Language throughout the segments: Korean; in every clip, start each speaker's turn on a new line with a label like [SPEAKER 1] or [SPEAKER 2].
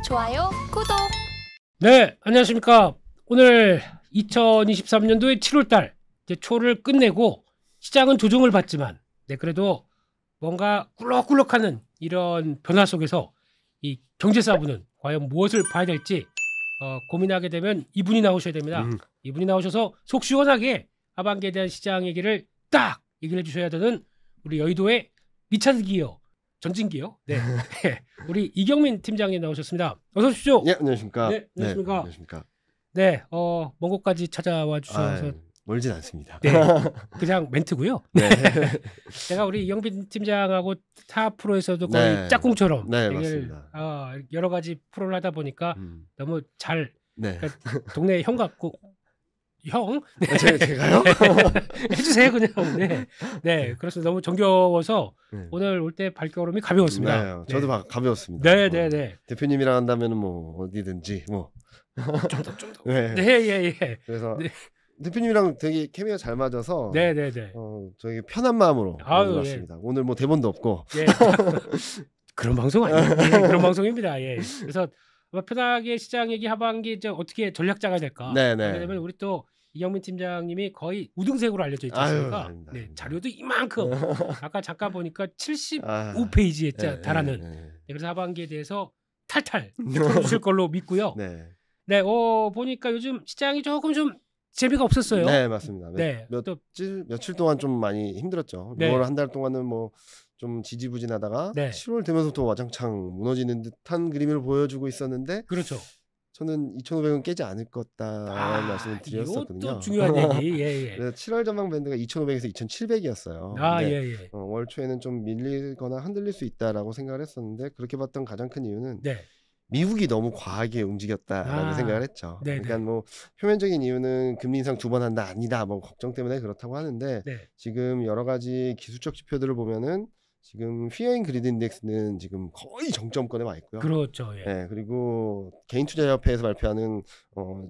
[SPEAKER 1] 좋아요, 구독.
[SPEAKER 2] 네, 안녕하십니까. 오늘 2023년도의 7월달 이제 초를 끝내고 시장은 조정을 받지만, 그래도 뭔가 꿀럭꿀럭하는 이런 변화 속에서 이 경제사부는 과연 무엇을 봐야 될지 고민하게 되면 이분이 나오셔야 됩니다. 이분이 나오셔서 속 시원하게 하반기에 대한 시장 얘기를 딱 얘기를 해주셔야 되는 우리 여의도의 리차드 기어 전진기요. 네. 우리 이경민 팀장님 나오셨습니다. 어서 오십시오.
[SPEAKER 3] 네, 안녕하십니까.
[SPEAKER 2] 네, 안녕하십니까.
[SPEAKER 3] 네, 안녕하십니까.
[SPEAKER 2] 네, 먼 곳까지 찾아와 주셔서
[SPEAKER 3] 멀진 않습니다.
[SPEAKER 2] 네, 그냥 멘트고요.
[SPEAKER 3] 네.
[SPEAKER 2] 제가 우리 이경민 팀장하고 타 프로에서도 거의 짝꿍처럼
[SPEAKER 3] 네,
[SPEAKER 2] 얘기를
[SPEAKER 3] 맞습니다.
[SPEAKER 2] 여러 가지 프로를 하다 보니까 너무 잘
[SPEAKER 3] 네.
[SPEAKER 2] 그러니까 동네 형 같고 형? 네.
[SPEAKER 3] 제가요?
[SPEAKER 2] 해주세요 그냥. 네, 네, 그렇습니다. 너무 정겨워서
[SPEAKER 3] 네.
[SPEAKER 2] 오늘 올 때 발걸음이 가벼웠습니다.
[SPEAKER 3] 네, 저도 가벼웠습니다.
[SPEAKER 2] 네, 네, 네.
[SPEAKER 3] 대표님이랑 한다면 뭐 어디든지 뭐.
[SPEAKER 2] 좀 더.
[SPEAKER 3] 네.
[SPEAKER 2] 네, 예.
[SPEAKER 3] 그래서
[SPEAKER 2] 네.
[SPEAKER 3] 대표님이랑 되게 케미가 잘 맞아서.
[SPEAKER 2] 네.
[SPEAKER 3] 저희 편한 마음으로 왔습니다.
[SPEAKER 2] 예.
[SPEAKER 3] 오늘 뭐 대본도 없고.
[SPEAKER 2] 예. 그런 방송 아니에요? 예, 그런 방송입니다. 예. 그래서 편하게 시장 얘기 하반기 이제 어떻게 전략 짜야 될까?
[SPEAKER 3] 네.
[SPEAKER 2] 왜냐면 우리 또 이경민 팀장님이 거의 우등생으로 알려져 있지 않습니까?
[SPEAKER 3] 아닙니다.
[SPEAKER 2] 네, 자료도 이만큼. 아까 잠깐 보니까 75페이지에
[SPEAKER 3] 네,
[SPEAKER 2] 달하는.
[SPEAKER 3] 네.
[SPEAKER 2] 네, 그래서 하반기에 대해서 탈탈 풀어주실 걸로 믿고요.
[SPEAKER 3] 네.
[SPEAKER 2] 네, 보니까 요즘 시장이 조금 좀 재미가 없었어요.
[SPEAKER 3] 네, 맞습니다.
[SPEAKER 2] 네,
[SPEAKER 3] 며칠 동안 좀 많이 힘들었죠.
[SPEAKER 2] 네.
[SPEAKER 3] 6월 한 달 동안은 뭐 좀 지지부진하다가
[SPEAKER 2] 네.
[SPEAKER 3] 7월 되면서부터 와장창 무너지는 듯한 그림을 보여주고 있었는데
[SPEAKER 2] 그렇죠.
[SPEAKER 3] 저는 2,500원 깨지 않을 거다라는 말씀을 드렸었거든요.
[SPEAKER 2] 이것도 중요한 얘기. 예.
[SPEAKER 3] 그래서 7월 전망 밴드가 2,500에서 2,700이었어요.
[SPEAKER 2] 예.
[SPEAKER 3] 월 초에는 좀 밀리거나 흔들릴 수 있다라고 생각을 했었는데 그렇게 봤던 가장 큰 이유는
[SPEAKER 2] 네.
[SPEAKER 3] 미국이 너무 과하게 움직였다라는 생각을 했죠.
[SPEAKER 2] 네네.
[SPEAKER 3] 그러니까 뭐 표면적인 이유는 금리 인상 2번 한다 아니다 뭐 걱정 때문에 그렇다고 하는데
[SPEAKER 2] 네.
[SPEAKER 3] 지금 여러 가지 기술적 지표들을 보면은 지금 피어인 그리드 인덱스는 지금 거의 정점권에 와 있고요.
[SPEAKER 2] 그렇죠. 예.
[SPEAKER 3] 네, 그리고 개인투자협회에서 발표하는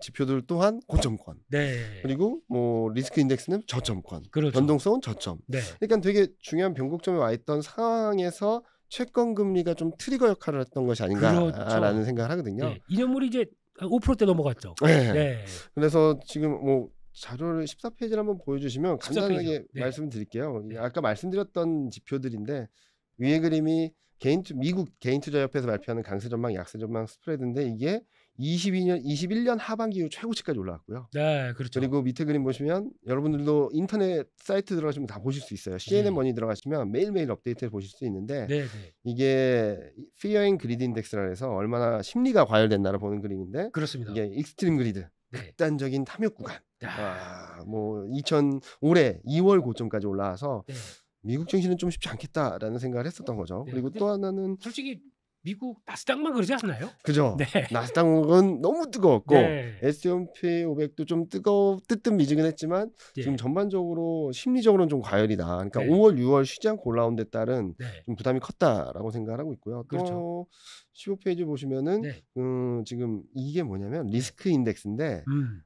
[SPEAKER 3] 지표들 또한 고점권.
[SPEAKER 2] 네.
[SPEAKER 3] 그리고 뭐 리스크 인덱스는 저점권.
[SPEAKER 2] 그렇죠.
[SPEAKER 3] 변동성은 저점.
[SPEAKER 2] 네.
[SPEAKER 3] 그러니까 되게 중요한 변곡점에 와 있던 상황에서 채권 금리가 좀 트리거 역할을 했던 것이 아닌가라는
[SPEAKER 2] 그렇죠.
[SPEAKER 3] 생각을 하거든요.
[SPEAKER 2] 네. 이년물이 이제 5%대 넘어갔죠.
[SPEAKER 3] 네.
[SPEAKER 2] 네.
[SPEAKER 3] 그래서 지금 뭐 자료를 14페이지를 한번 보여주시면
[SPEAKER 2] 14페이지요.
[SPEAKER 3] 간단하게
[SPEAKER 2] 네.
[SPEAKER 3] 말씀드릴게요. 아까 말씀드렸던 지표들인데 위에 그림이 미국 개인투자협회에서 발표하는 강세 전망, 약세 전망 스프레드인데 이게 21년 하반기 이후 최고치까지 올라왔고요.
[SPEAKER 2] 네, 그렇죠.
[SPEAKER 3] 그리고 밑에 그림 보시면 여러분들도 인터넷 사이트 들어가시면 다 보실 수 있어요. CNN 머니 들어가시면 매일매일 업데이트를 보실 수 있는데
[SPEAKER 2] 네.
[SPEAKER 3] 이게 Fear and Greed Index라 해서 얼마나 심리가 과열됐나를 보는 그림인데
[SPEAKER 2] 그렇습니다.
[SPEAKER 3] 이게 익스트림 그리드,
[SPEAKER 2] 네.
[SPEAKER 3] 극단적인 탐욕 구간. 뭐 올해 2월 고점까지 올라와서
[SPEAKER 2] 네.
[SPEAKER 3] 미국 증시는 좀 쉽지 않겠다라는 생각을 했었던 거죠.
[SPEAKER 2] 네.
[SPEAKER 3] 그리고 또 하나는
[SPEAKER 2] 솔직히 미국 나스닥만 그러지 않나요?
[SPEAKER 3] 그죠.
[SPEAKER 2] 네.
[SPEAKER 3] 나스닥은 너무 뜨거웠고
[SPEAKER 2] 네.
[SPEAKER 3] S&P 500도 좀 뜨뜻미지근했지만
[SPEAKER 2] 네.
[SPEAKER 3] 지금 전반적으로 심리적으로는 좀 과열이다. 그러니까
[SPEAKER 2] 네.
[SPEAKER 3] 5월, 6월 쉬지 않고 올라온 데 따른
[SPEAKER 2] 네.
[SPEAKER 3] 좀 부담이 컸다라고 생각을 하고 있고요.
[SPEAKER 2] 그렇죠.
[SPEAKER 3] 또 15페이지 보시면은
[SPEAKER 2] 네.
[SPEAKER 3] 지금 이게 뭐냐면 리스크 인덱스인데
[SPEAKER 2] 음.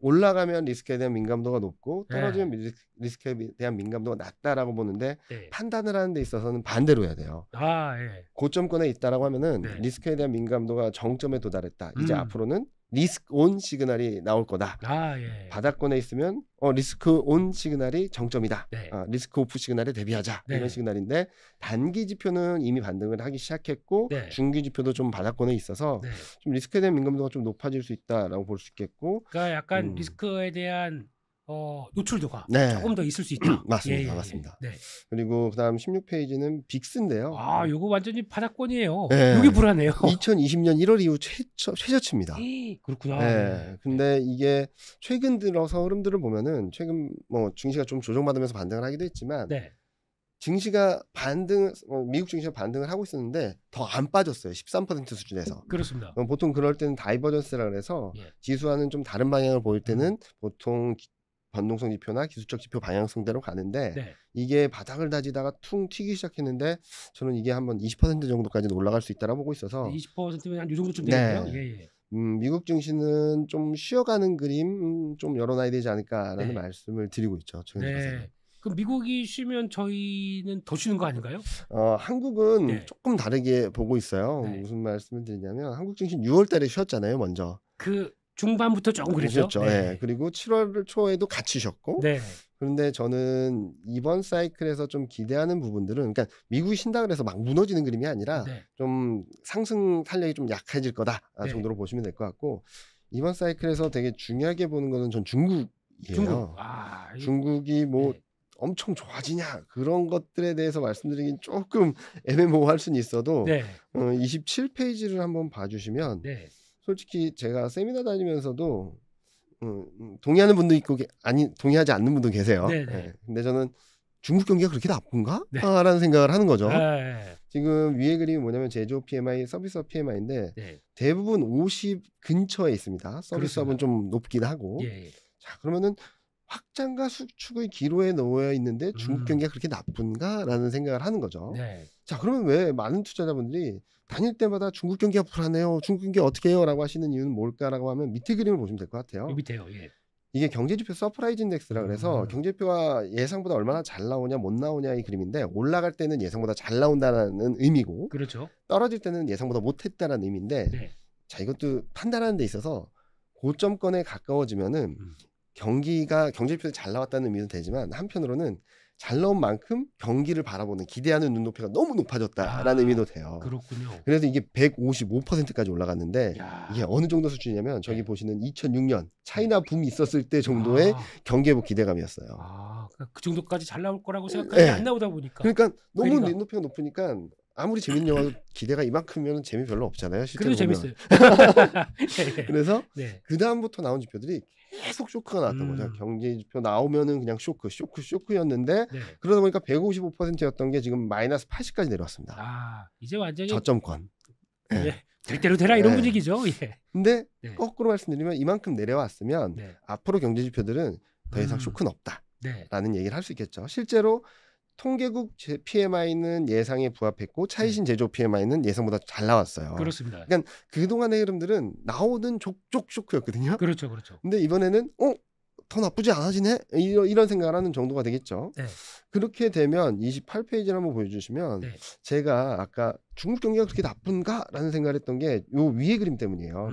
[SPEAKER 3] 올라가면 리스크에 대한 민감도가 높고
[SPEAKER 2] 네.
[SPEAKER 3] 떨어지면 리스크에 대한 민감도가 낮다라고 보는데
[SPEAKER 2] 네.
[SPEAKER 3] 판단을 하는 데 있어서는 반대로 해야 돼요.
[SPEAKER 2] 예.
[SPEAKER 3] 고점권에 있다라고 하면은
[SPEAKER 2] 네.
[SPEAKER 3] 리스크에 대한 민감도가 정점에 도달했다. 이제
[SPEAKER 2] 음.
[SPEAKER 3] 앞으로는 리스크 온 시그널이 나올 거다.
[SPEAKER 2] 예.
[SPEAKER 3] 바닥권에 있으면 리스크 온 시그널이 정점이다.
[SPEAKER 2] 네.
[SPEAKER 3] 리스크 오프 시그널에 대비하자.
[SPEAKER 2] 네.
[SPEAKER 3] 이런 시그널인데 단기 지표는 이미 반등을 하기 시작했고
[SPEAKER 2] 네.
[SPEAKER 3] 중기 지표도 좀 바닥권에 있어서
[SPEAKER 2] 네.
[SPEAKER 3] 좀 리스크에 대한 민감도가 좀 높아질 수 있다라고 볼 수 있겠고
[SPEAKER 2] 그러니까 약간 리스크에 대한 노출도가
[SPEAKER 3] 네.
[SPEAKER 2] 조금 더 있을 수 있다.
[SPEAKER 3] 맞습니다. 맞습니다.
[SPEAKER 2] 네.
[SPEAKER 3] 그리고 그다음 16페이지는 빅스인데요.
[SPEAKER 2] 요거 완전히 바닥권이에요.
[SPEAKER 3] 네.
[SPEAKER 2] 여기 불안해요.
[SPEAKER 3] 2020년 1월 이후 최저치입니다.
[SPEAKER 2] 그렇구나.
[SPEAKER 3] 네. 근데 이게 최근 들어서 흐름들을 보면은 최근 뭐 증시가 좀 조정받으면서 반등을 하기도 했지만
[SPEAKER 2] 네.
[SPEAKER 3] 증시가 미국 증시가 반등을 하고 있었는데 더 안 빠졌어요. 13% 수준에서.
[SPEAKER 2] 그렇습니다.
[SPEAKER 3] 보통 그럴 때는 다이버전스라 그래서
[SPEAKER 2] 예.
[SPEAKER 3] 지수와는 좀 다른 방향을 보일 때는 보통 변동성 지표나 기술적 지표 방향성대로 가는데
[SPEAKER 2] 네.
[SPEAKER 3] 이게 바닥을 다지다가 퉁 튀기 시작했는데 저는 이게 한번 20% 정도까지는 올라갈 수 있다고 보고 있어서
[SPEAKER 2] 20%면 한 이 정도쯤
[SPEAKER 3] 네.
[SPEAKER 2] 되겠네요. 예.
[SPEAKER 3] 미국 증시는 좀 쉬어가는 그림 좀 열어놔야 되지 않을까라는
[SPEAKER 2] 네.
[SPEAKER 3] 말씀을 드리고 있죠.
[SPEAKER 2] 네. 그럼 미국이 쉬면 저희는 더 쉬는 거 아닌가요?
[SPEAKER 3] 한국은
[SPEAKER 2] 네.
[SPEAKER 3] 조금 다르게 보고 있어요.
[SPEAKER 2] 네.
[SPEAKER 3] 무슨 말씀을 드리냐면 한국 증시 6월 달에 쉬었잖아요, 먼저.
[SPEAKER 2] 그 중반부터 조금 그랬죠.
[SPEAKER 3] 쉬었죠. 예. 그리고 7월 초에도 같이 쉬었고.
[SPEAKER 2] 네.
[SPEAKER 3] 그런데 저는 이번 사이클에서 좀 기대하는 부분들은, 그러니까 미국이 쉰다 그래서 막 무너지는 그림이 아니라
[SPEAKER 2] 네.
[SPEAKER 3] 좀 상승 탄력이 좀 약해질 거다
[SPEAKER 2] 네.
[SPEAKER 3] 정도로 보시면 될 것 같고, 이번 사이클에서 되게 중요하게 보는 거는 전 중국이에요.
[SPEAKER 2] 중국.
[SPEAKER 3] 중국이 뭐
[SPEAKER 2] 네.
[SPEAKER 3] 엄청 좋아지냐 그런 것들에 대해서 말씀드리긴 조금 애매모호할 수는 있어도
[SPEAKER 2] 네.
[SPEAKER 3] 27페이지를 한번 봐주시면
[SPEAKER 2] 네.
[SPEAKER 3] 솔직히 제가 세미나 다니면서도 동의하는 분도 있고 동의하지 않는 분도 계세요.
[SPEAKER 2] 네, 네.
[SPEAKER 3] 예. 근데 저는 중국 경기가 그렇게 나쁜가?
[SPEAKER 2] 네.
[SPEAKER 3] 라는 생각을 하는 거죠.
[SPEAKER 2] 네.
[SPEAKER 3] 지금 위에 그림이 뭐냐면 제조업 PMI, 서비스업 PMI인데
[SPEAKER 2] 네.
[SPEAKER 3] 대부분 50 근처에 있습니다. 서비스업은
[SPEAKER 2] 그렇습니다.
[SPEAKER 3] 좀 높긴 하고.
[SPEAKER 2] 예.
[SPEAKER 3] 자, 그러면은 확장과 수축의 기로에 놓여 있는데 중국 경기가 그렇게 나쁜가라는 생각을 하는 거죠.
[SPEAKER 2] 네.
[SPEAKER 3] 자, 그러면 왜 많은 투자자분들이 다닐 때마다 중국 경기가 불안해요, 중국 경기 어떻게 해요? 라고 하시는 이유는 뭘까라고 하면 밑에 그림을 보시면 될 것 같아요.
[SPEAKER 2] 요 밑에요. 예.
[SPEAKER 3] 이게 경제지표 서프라이즈 인덱스라 그래서 경제지표가 예상보다 얼마나 잘 나오냐 못 나오냐 이 그림인데, 올라갈 때는 예상보다 잘 나온다는 의미고
[SPEAKER 2] 그렇죠.
[SPEAKER 3] 떨어질 때는 예상보다 못했다는 의미인데,
[SPEAKER 2] 네.
[SPEAKER 3] 자, 이것도 판단하는 데 있어서 고점권에 가까워지면은 경제지표가 잘 나왔다는 의미도 되지만, 한편으로는 잘 나온 만큼 경기를 바라보는 기대하는 눈높이가 너무 높아졌다라는 의미도 돼요.
[SPEAKER 2] 그렇군요.
[SPEAKER 3] 그래서 이게 155%까지 올라갔는데,
[SPEAKER 2] 야.
[SPEAKER 3] 이게 어느 정도 수준이냐면 저기
[SPEAKER 2] 네.
[SPEAKER 3] 보시는 2006년 차이나 붐이 있었을 때 정도의 경기회복 기대감이었어요.
[SPEAKER 2] 그 정도까지 잘 나올 거라고 생각하는데
[SPEAKER 3] 네.
[SPEAKER 2] 안 나오다 보니까.
[SPEAKER 3] 그러니까 너무
[SPEAKER 2] 그러니까.
[SPEAKER 3] 눈높이가 높으니까 아무리 재밌는 영화도 기대가 이만큼이면 재미 별로 없잖아요. 실제로
[SPEAKER 2] 그래도
[SPEAKER 3] 보면.
[SPEAKER 2] 재밌어요.
[SPEAKER 3] 그래서
[SPEAKER 2] 네.
[SPEAKER 3] 그 다음부터 나온 지표들이 계속 쇼크가 나왔던 거죠. 경제 지표 나오면은 그냥 쇼크였는데,
[SPEAKER 2] 네.
[SPEAKER 3] 그러다 보니까 155%였던 게 지금 마이너스 80까지 내려왔습니다.
[SPEAKER 2] 이제 완전히
[SPEAKER 3] 저점권.
[SPEAKER 2] 예. 될 대로 되라 이런
[SPEAKER 3] 네.
[SPEAKER 2] 분위기죠. 예.
[SPEAKER 3] 근데
[SPEAKER 2] 네.
[SPEAKER 3] 거꾸로 말씀드리면 이만큼 내려왔으면
[SPEAKER 2] 네.
[SPEAKER 3] 앞으로 경제 지표들은 더 이상 쇼크는 없다라는 얘기를 할 수 있겠죠. 실제로 통계국 PMI는 예상에 부합했고 차이신 제조 PMI는 예상보다 잘 나왔어요.
[SPEAKER 2] 그렇습니다.
[SPEAKER 3] 그러니까 그동안의 흐름들은 나오는 족족 쇼크였거든요.
[SPEAKER 2] 그렇죠.
[SPEAKER 3] 근데 이번에는 더 나쁘지 않아지네? 이런 생각을 하는 정도가 되겠죠.
[SPEAKER 2] 네.
[SPEAKER 3] 그렇게 되면 28페이지를 한번 보여주시면,
[SPEAKER 2] 네.
[SPEAKER 3] 제가 아까 중국 경기가 그렇게 나쁜가? 라는 생각을 했던 게 요 위에 그림 때문이에요.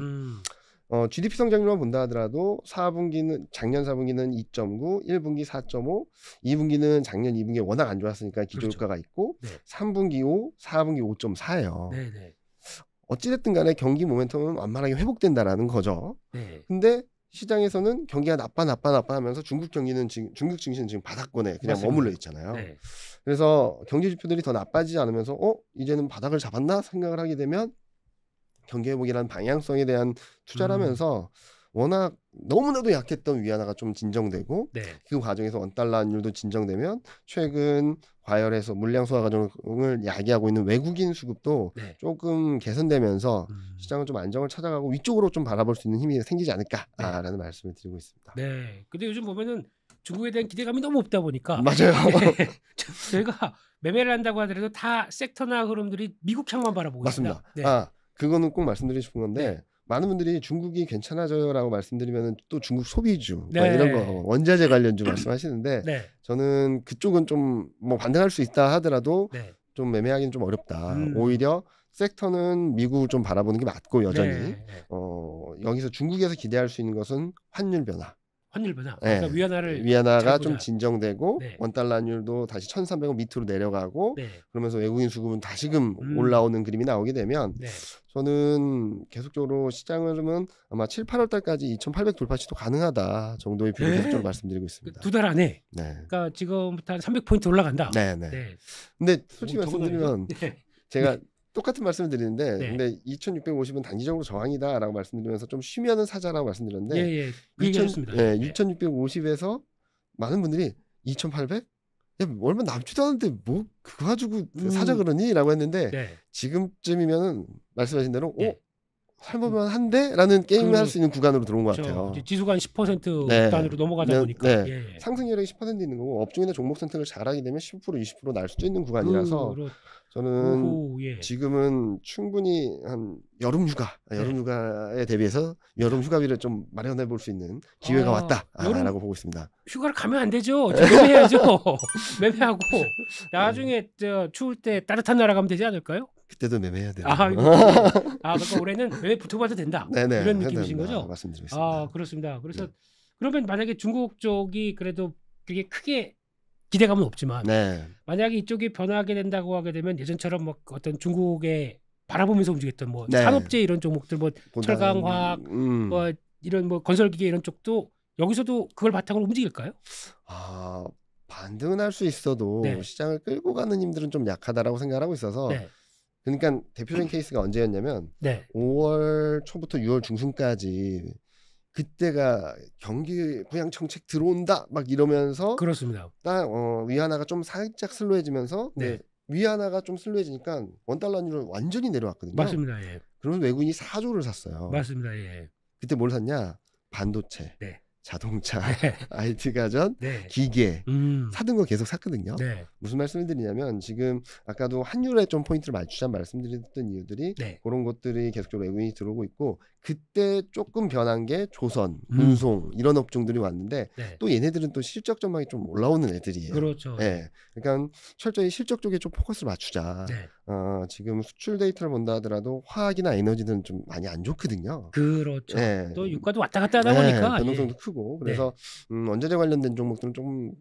[SPEAKER 3] GDP 성장률만 본다 하더라도 작년 4분기는 2.9, 1분기 4.5, 2분기는 작년 2분기에 워낙 안 좋았으니까 기저효과가 있고,
[SPEAKER 2] 네.
[SPEAKER 3] 3분기 5, 4분기 5.4예요.
[SPEAKER 2] 네네.
[SPEAKER 3] 어찌됐든 간에 경기 모멘텀은 완만하게 회복된다라는 거죠.
[SPEAKER 2] 네.
[SPEAKER 3] 근데 시장에서는 경기가 나빠 하면서 중국 증시는 지금 바닥권에 그냥
[SPEAKER 2] 맞습니다.
[SPEAKER 3] 머물러 있잖아요.
[SPEAKER 2] 네.
[SPEAKER 3] 그래서 경제 지표들이 더 나빠지지 않으면서 이제는 바닥을 잡았나 생각을 하게 되면, 경기 회복이라는 방향성에 대한 투자를 하면서 워낙 너무나도 약했던 위안화가 좀 진정되고,
[SPEAKER 2] 네.
[SPEAKER 3] 그 과정에서 원달러 환율도 진정되면 최근 과열해서 물량 소화 과정을 야기하고 있는 외국인 수급도
[SPEAKER 2] 네.
[SPEAKER 3] 조금 개선되면서 시장은 좀 안정을 찾아가고 위쪽으로 좀 바라볼 수 있는 힘이 생기지 않을까라는 말씀을 드리고 있습니다.
[SPEAKER 2] 네. 근데 요즘 보면은 중국에 대한 기대감이 너무 없다 보니까
[SPEAKER 3] 맞아요.
[SPEAKER 2] 저희가 매매를 한다고 하더라도 다 섹터나 흐름들이 미국 향만 바라보고
[SPEAKER 3] 맞습니다.
[SPEAKER 2] 있습니다. 네.
[SPEAKER 3] 그거는 꼭 말씀드리고 싶은 건데,
[SPEAKER 2] 네.
[SPEAKER 3] 많은 분들이 중국이 괜찮아져요라고 말씀드리면 또 중국 소비주
[SPEAKER 2] 네.
[SPEAKER 3] 이런 거 원자재 관련주 말씀하시는데,
[SPEAKER 2] 네.
[SPEAKER 3] 저는 그쪽은 좀 뭐 반등할 수 있다 하더라도
[SPEAKER 2] 네.
[SPEAKER 3] 좀 매매하기는 좀 어렵다.
[SPEAKER 2] 오히려
[SPEAKER 3] 섹터는 미국을 좀 바라보는 게 맞고 여전히
[SPEAKER 2] 네.
[SPEAKER 3] 여기서 중국에서 기대할 수 있는 것은 환율 변화.
[SPEAKER 2] 환율 변화.
[SPEAKER 3] 네.
[SPEAKER 2] 그러니까
[SPEAKER 3] 위안화가
[SPEAKER 2] 잘
[SPEAKER 3] 좀
[SPEAKER 2] 보자.
[SPEAKER 3] 진정되고,
[SPEAKER 2] 네.
[SPEAKER 3] 원달러 환율도 다시 1,300원 밑으로 내려가고,
[SPEAKER 2] 네.
[SPEAKER 3] 그러면서 외국인 수급은 다시금 올라오는 그림이 나오게 되면,
[SPEAKER 2] 네.
[SPEAKER 3] 저는 계속적으로 시장은 아마 7, 8월 달까지 2,800 돌파 시도 가능하다 정도의 뷰를 계속적으로 말씀드리고 있습니다.
[SPEAKER 2] 2달 안에.
[SPEAKER 3] 네.
[SPEAKER 2] 그러니까 지금부터 한 300포인트 올라간다.
[SPEAKER 3] 네. 근데 솔직히
[SPEAKER 2] 저건
[SPEAKER 3] 말씀드리면
[SPEAKER 2] 네.
[SPEAKER 3] 제가 똑같은 말씀을 드리는데,
[SPEAKER 2] 네.
[SPEAKER 3] 근데 2,650은 단기적으로 저항이다라고 말씀드리면서 좀 쉬면은 사자라고 말씀드렸는데,
[SPEAKER 2] 예. 그 얘기하셨습니다.
[SPEAKER 3] 2,650에서 많은 분들이 2,800? 야, 얼마 남지도 않은데 뭐 그거 가지고 사자 그러니? 라고 했는데,
[SPEAKER 2] 네.
[SPEAKER 3] 지금쯤이면은 말씀하신 대로
[SPEAKER 2] 네.
[SPEAKER 3] 살만만 한데? 라는 게임을 할 수 있는 구간으로 들어온 것
[SPEAKER 2] 그렇죠.
[SPEAKER 3] 같아요.
[SPEAKER 2] 이제 지수가 한 10%
[SPEAKER 3] 네.
[SPEAKER 2] 단위로 넘어가다 보니까.
[SPEAKER 3] 네.
[SPEAKER 2] 예.
[SPEAKER 3] 상승률이 10% 있는 거고, 업종이나 종목 선택을 잘하게 되면 10% 20% 날 수도 있는 구간이라서 저는
[SPEAKER 2] 오호, 예.
[SPEAKER 3] 지금은 충분히 한 여름휴가에 대비해서 여름휴가비를 좀 마련해 볼 수 있는 기회가 왔다라고 보고 있습니다.
[SPEAKER 2] 휴가를 가면 안 되죠. 매매해야죠. 매매하고 나중에 추울 때 따뜻한 나라 가면 되지 않을까요?
[SPEAKER 3] 그때도 매매해야 돼요.
[SPEAKER 2] 그러니까 올해는 매매 붙어봐도 된다.
[SPEAKER 3] 네네,
[SPEAKER 2] 이런 느낌이신 거죠?
[SPEAKER 3] 말씀드리고 있습니다.
[SPEAKER 2] 그렇습니다. 그래서 그러면 만약에 중국 쪽이 그래도 그게 크게 기대감은 없지만 만약에 이쪽이 변화하게 된다고 하게 되면 예전처럼 뭐 어떤 중국에 바라보면서 움직였던 뭐 산업재 이런 종목들 뭐 철강, 화학, 뭐 이런 뭐 건설기계 이런 쪽도 여기서도 그걸 바탕으로 움직일까요?
[SPEAKER 3] 반등은 할 수 있어도 시장을 끌고 가는 힘들은 좀 약하다라고 생각하고 있어서 그러니까 대표적인 케이스가 언제였냐면 5월 초부터 6월 중순까지 그때가 경기 부양 정책 들어온다 막 이러면서
[SPEAKER 2] 그렇습니다.
[SPEAKER 3] 위안화가 좀 살짝 슬로해지면서 위안화가 좀 슬로해지니까 원달러율은 완전히 내려왔거든요.
[SPEAKER 2] 맞습니다. 예.
[SPEAKER 3] 그러면서 외국인이 4조를 샀어요.
[SPEAKER 2] 맞습니다. 예.
[SPEAKER 3] 그때 뭘 샀냐? 반도체, 자동차, IT 가전, 기계 사둔 거 계속 샀거든요. 무슨 말씀을 드리냐면 지금 아까도 환율에 좀 포인트를 맞추자 말씀드렸던 이유들이 그런 것들이 계속적으로 외국인이 들어오고 있고 그때 조금 변한 게 조선, 운송 이런 업종들이 왔는데 또 얘네들은 또 실적 전망이 좀 올라오는 애들이에요.
[SPEAKER 2] 그렇죠.
[SPEAKER 3] 그러니까 철저히 실적 쪽에 좀 포커스를 맞추자. 지금 수출 데이터를 본다 하더라도 화학이나 에너지는 좀 많이 안 좋거든요.
[SPEAKER 2] 그렇죠. 또 유가도 왔다 갔다 하다 보니까
[SPEAKER 3] 변동성도 크고 그래서 원자재 관련된 종목들은 조금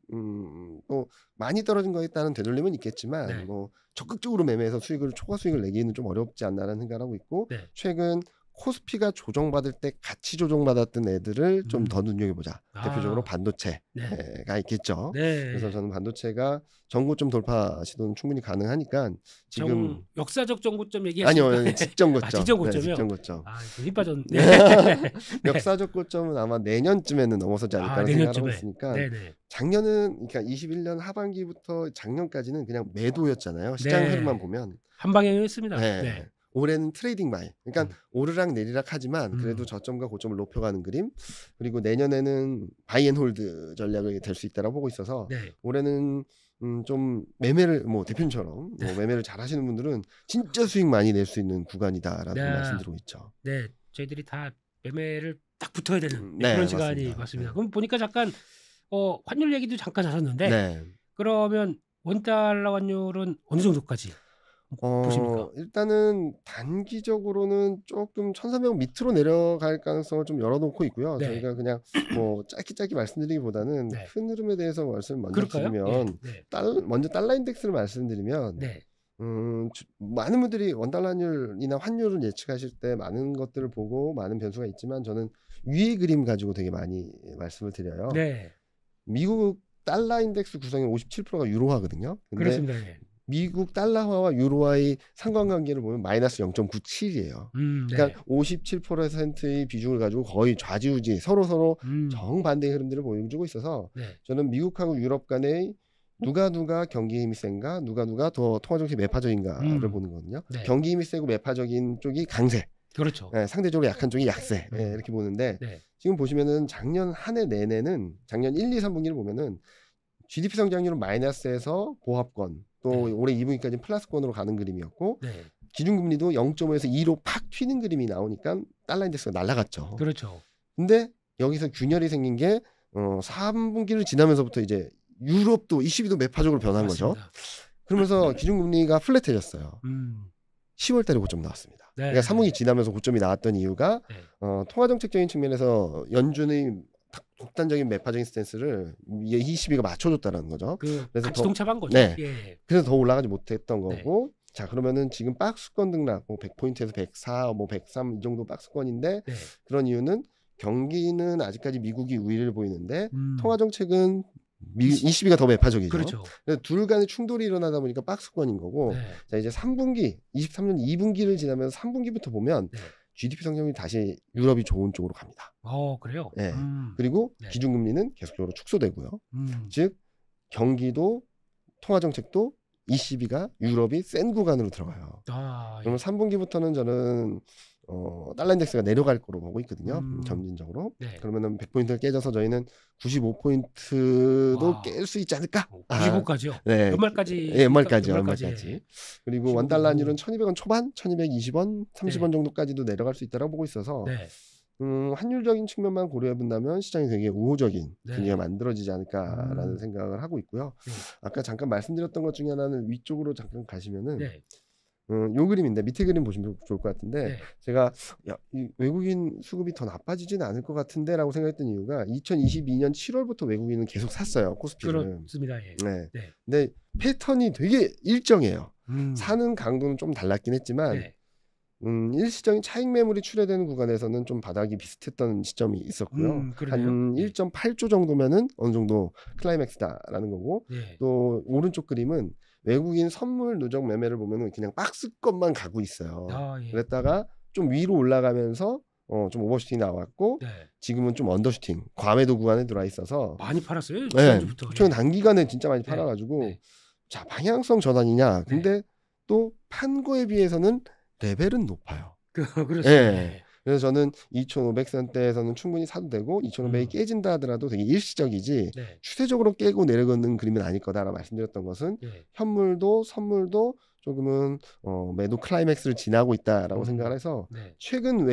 [SPEAKER 3] 또 많이 떨어진 거에 따른 되돌림은 있겠지만 뭐 적극적으로 매매해서 초과 수익을 내기는 좀 어렵지 않나라는 생각을 하고 있고 최근 코스피가 조정받을 때 같이 조정받았던 애들을 좀 더 눈여겨보자. 대표적으로 반도체가 있겠죠. 그래서 저는 반도체가 정고점 돌파 시도는 충분히 가능하니까 지금
[SPEAKER 2] 역사적 정고점 얘기하시는
[SPEAKER 3] 아니요, 직전고점.
[SPEAKER 2] 직전고점이요?
[SPEAKER 3] 직전고점.
[SPEAKER 2] 힘 빠졌네.
[SPEAKER 3] 역사적 고점은 아마 내년쯤에는 넘어서지 않을까라는 생각을 하고 있으니까 작년은 그러니까 21년 하반기부터 작년까지는 그냥 매도였잖아요. 시장 흐름만 보면
[SPEAKER 2] 한 방향이었습니다.
[SPEAKER 3] 올해는 트레이딩 바이. 그러니까 오르락 내리락 하지만 그래도 저점과 고점을 높여가는 그림. 그리고 내년에는 바이 앤 홀드 전략이 될 수 있다고 보고 있어서 올해는 좀 매매를 뭐 대표님처럼 매매를 잘 하시는 분들은 진짜 수익 많이 낼 수 있는 구간이다라고 말씀드리고 있죠.
[SPEAKER 2] 저희들이 다 매매를 딱 붙어야 되는 그런 시간이 맞습니다. 그럼 보니까 잠깐 환율 얘기도 잠깐 하셨는데 그러면 원달러 환율은 어느 정도까지 보십니까?
[SPEAKER 3] 일단은 단기적으로는 조금 1,300원 밑으로 내려갈 가능성을 좀 열어놓고 있고요. 저희가 그냥 뭐 짧게 말씀드리기보다는 큰 흐름에 대해서 말씀을 먼저 드리면 먼저 달러 인덱스를 말씀드리면 많은 분들이 원달러 환율이나 환율을 예측하실 때 많은 것들을 보고 많은 변수가 있지만 저는 위의 그림 가지고 되게 많이 말씀을 드려요. 미국 달러 인덱스 구성의 57%가 유로화거든요. 근데
[SPEAKER 2] 그렇습니다.
[SPEAKER 3] 미국 달러화와 유로화의 상관관계를 보면 마이너스 0.97이에요. 그러니까 57%의 비중을 가지고 거의 좌지우지 서로 정반대의 흐름들을 보여주고 있어서 저는 미국하고 유럽 간의 누가 경기 힘이 센가 누가 더 통화정책 매파적인가를 보는 거거든요. 경기 힘이 세고 매파적인 쪽이 강세.
[SPEAKER 2] 그렇죠.
[SPEAKER 3] 상대적으로 약한 쪽이 약세. 이렇게 보는데 지금 보시면은 작년 한 해 내내는 작년 1, 2, 3분기를 보면은 GDP 성장률은 마이너스에서 보합권 또 올해 2분기까지는 플러스권으로 가는 그림이었고 기준금리도 0.5에서 2로 팍 튀는 그림이 나오니까 달러 인덱스가 날아갔죠.
[SPEAKER 2] 그렇죠.
[SPEAKER 3] 근데 여기서 균열이 생긴 게 3분기를 지나면서부터 이제 유럽도 ECB도 매파적으로 변한 거죠. 그러면서 기준금리가 플랫해졌어요. 10월 달에 고점 나왔습니다. 그러니까 3분기 지나면서 고점이 나왔던 이유가 통화정책적인 측면에서 연준의 독단적인 매파적인 스탠스를 ECB가 맞춰줬다는 거죠.
[SPEAKER 2] 그래서 같이 동참한 거죠.
[SPEAKER 3] 그래서 더 올라가지 못했던 거고. 자 그러면은 지금 박스권 등락 뭐 100포인트에서 104, 뭐 103 이 정도 박스권인데 그런 이유는 경기는 아직까지 미국이 우위를 보이는데 통화정책은 ECB가 더 매파적이죠.
[SPEAKER 2] 그렇죠.
[SPEAKER 3] 그래서 둘 간의 충돌이 일어나다 보니까 박스권인 거고. 자 이제 3분기 23년 2분기를 지나면서 3분기부터 보면 GDP 성장률이 다시 유럽이 좋은 쪽으로 갑니다.
[SPEAKER 2] 그래요?
[SPEAKER 3] 그리고 기준금리는 계속적으로 축소되고요. 즉 경기도 통화정책도 ECB가 유럽이 센 구간으로 들어가요. 그러면 3분기부터는 저는 달러 인덱스가 내려갈 거로 보고 있거든요.
[SPEAKER 2] 음.
[SPEAKER 3] 점진적으로.
[SPEAKER 2] 네.
[SPEAKER 3] 그러면은 100포인트를 깨져서 저희는 95포인트도
[SPEAKER 2] 와.
[SPEAKER 3] 깰 수 있지 않을까?
[SPEAKER 2] 95까지요.
[SPEAKER 3] 네.
[SPEAKER 2] 연말까지.
[SPEAKER 3] 예, 연말까지.
[SPEAKER 2] 연말까지.
[SPEAKER 3] 그리고
[SPEAKER 2] 95.
[SPEAKER 3] 원달러율은 1,200원 초반, 1,220원, 30원
[SPEAKER 2] 네.
[SPEAKER 3] 정도까지도 내려갈 수 있다고 보고 있어서
[SPEAKER 2] 네.
[SPEAKER 3] 환율적인 측면만 고려해 본다면 시장이 되게 우호적인
[SPEAKER 2] 네.
[SPEAKER 3] 분위기가 만들어지지 않을까라는
[SPEAKER 2] 음.
[SPEAKER 3] 생각을 하고 있고요.
[SPEAKER 2] 네.
[SPEAKER 3] 아까 잠깐 말씀드렸던 것 중에 하나는 위쪽으로 잠깐 가시면은
[SPEAKER 2] 네.
[SPEAKER 3] 요 그림인데 밑에 그림 보시면 좋을 것 같은데
[SPEAKER 2] 네.
[SPEAKER 3] 제가 이 외국인 수급이 더 나빠지지는 않을 것 같은데라고 생각했던 이유가 2022년 7월부터 외국인은 계속 샀어요. 코스피를.
[SPEAKER 2] 그렇습니다. 예.
[SPEAKER 3] 네.
[SPEAKER 2] 네.
[SPEAKER 3] 근데 패턴이 되게 일정해요.
[SPEAKER 2] 음.
[SPEAKER 3] 사는 강도는 좀 달랐긴 했지만
[SPEAKER 2] 네.
[SPEAKER 3] 일시적인 차익 매물이 출회되는 구간에서는 좀 바닥이 비슷했던 시점이 있었고요.
[SPEAKER 2] 그러네요.
[SPEAKER 3] 한
[SPEAKER 2] 네.
[SPEAKER 3] 1.8조 정도면은 어느 정도 클라이맥스다라는 거고
[SPEAKER 2] 네.
[SPEAKER 3] 또 오른쪽 그림은 외국인 선물 누적 매매를 보면은 그냥 박스권만 가고 있어요.
[SPEAKER 2] 아, 예.
[SPEAKER 3] 그랬다가 좀 위로 올라가면서 좀 오버슈팅이 나왔고
[SPEAKER 2] 네.
[SPEAKER 3] 지금은 좀 언더슈팅 과매도 구간에 들어와 있어서
[SPEAKER 2] 많이 팔았어요.
[SPEAKER 3] 네,
[SPEAKER 2] 지난주부터.
[SPEAKER 3] 최근 단기간에 진짜 많이
[SPEAKER 2] 네.
[SPEAKER 3] 팔아가지고
[SPEAKER 2] 네.
[SPEAKER 3] 자 방향성 전환이냐 근데 또 판 거에 비해서는 레벨은 높아요.
[SPEAKER 2] 그렇습니다.
[SPEAKER 3] 예. 그래서 저는 2,500선대에서는 충분히 사도 되고 2,500이 깨진다 하더라도 되게 일시적이지
[SPEAKER 2] 네.
[SPEAKER 3] 추세적으로 깨고 내려가는 그림은 아닐 거다라고 말씀드렸던 것은
[SPEAKER 2] 예.
[SPEAKER 3] 현물도 선물도 조금은 매도 클라이맥스를 지나고 있다라고 생각을 해서
[SPEAKER 2] 네.
[SPEAKER 3] 최근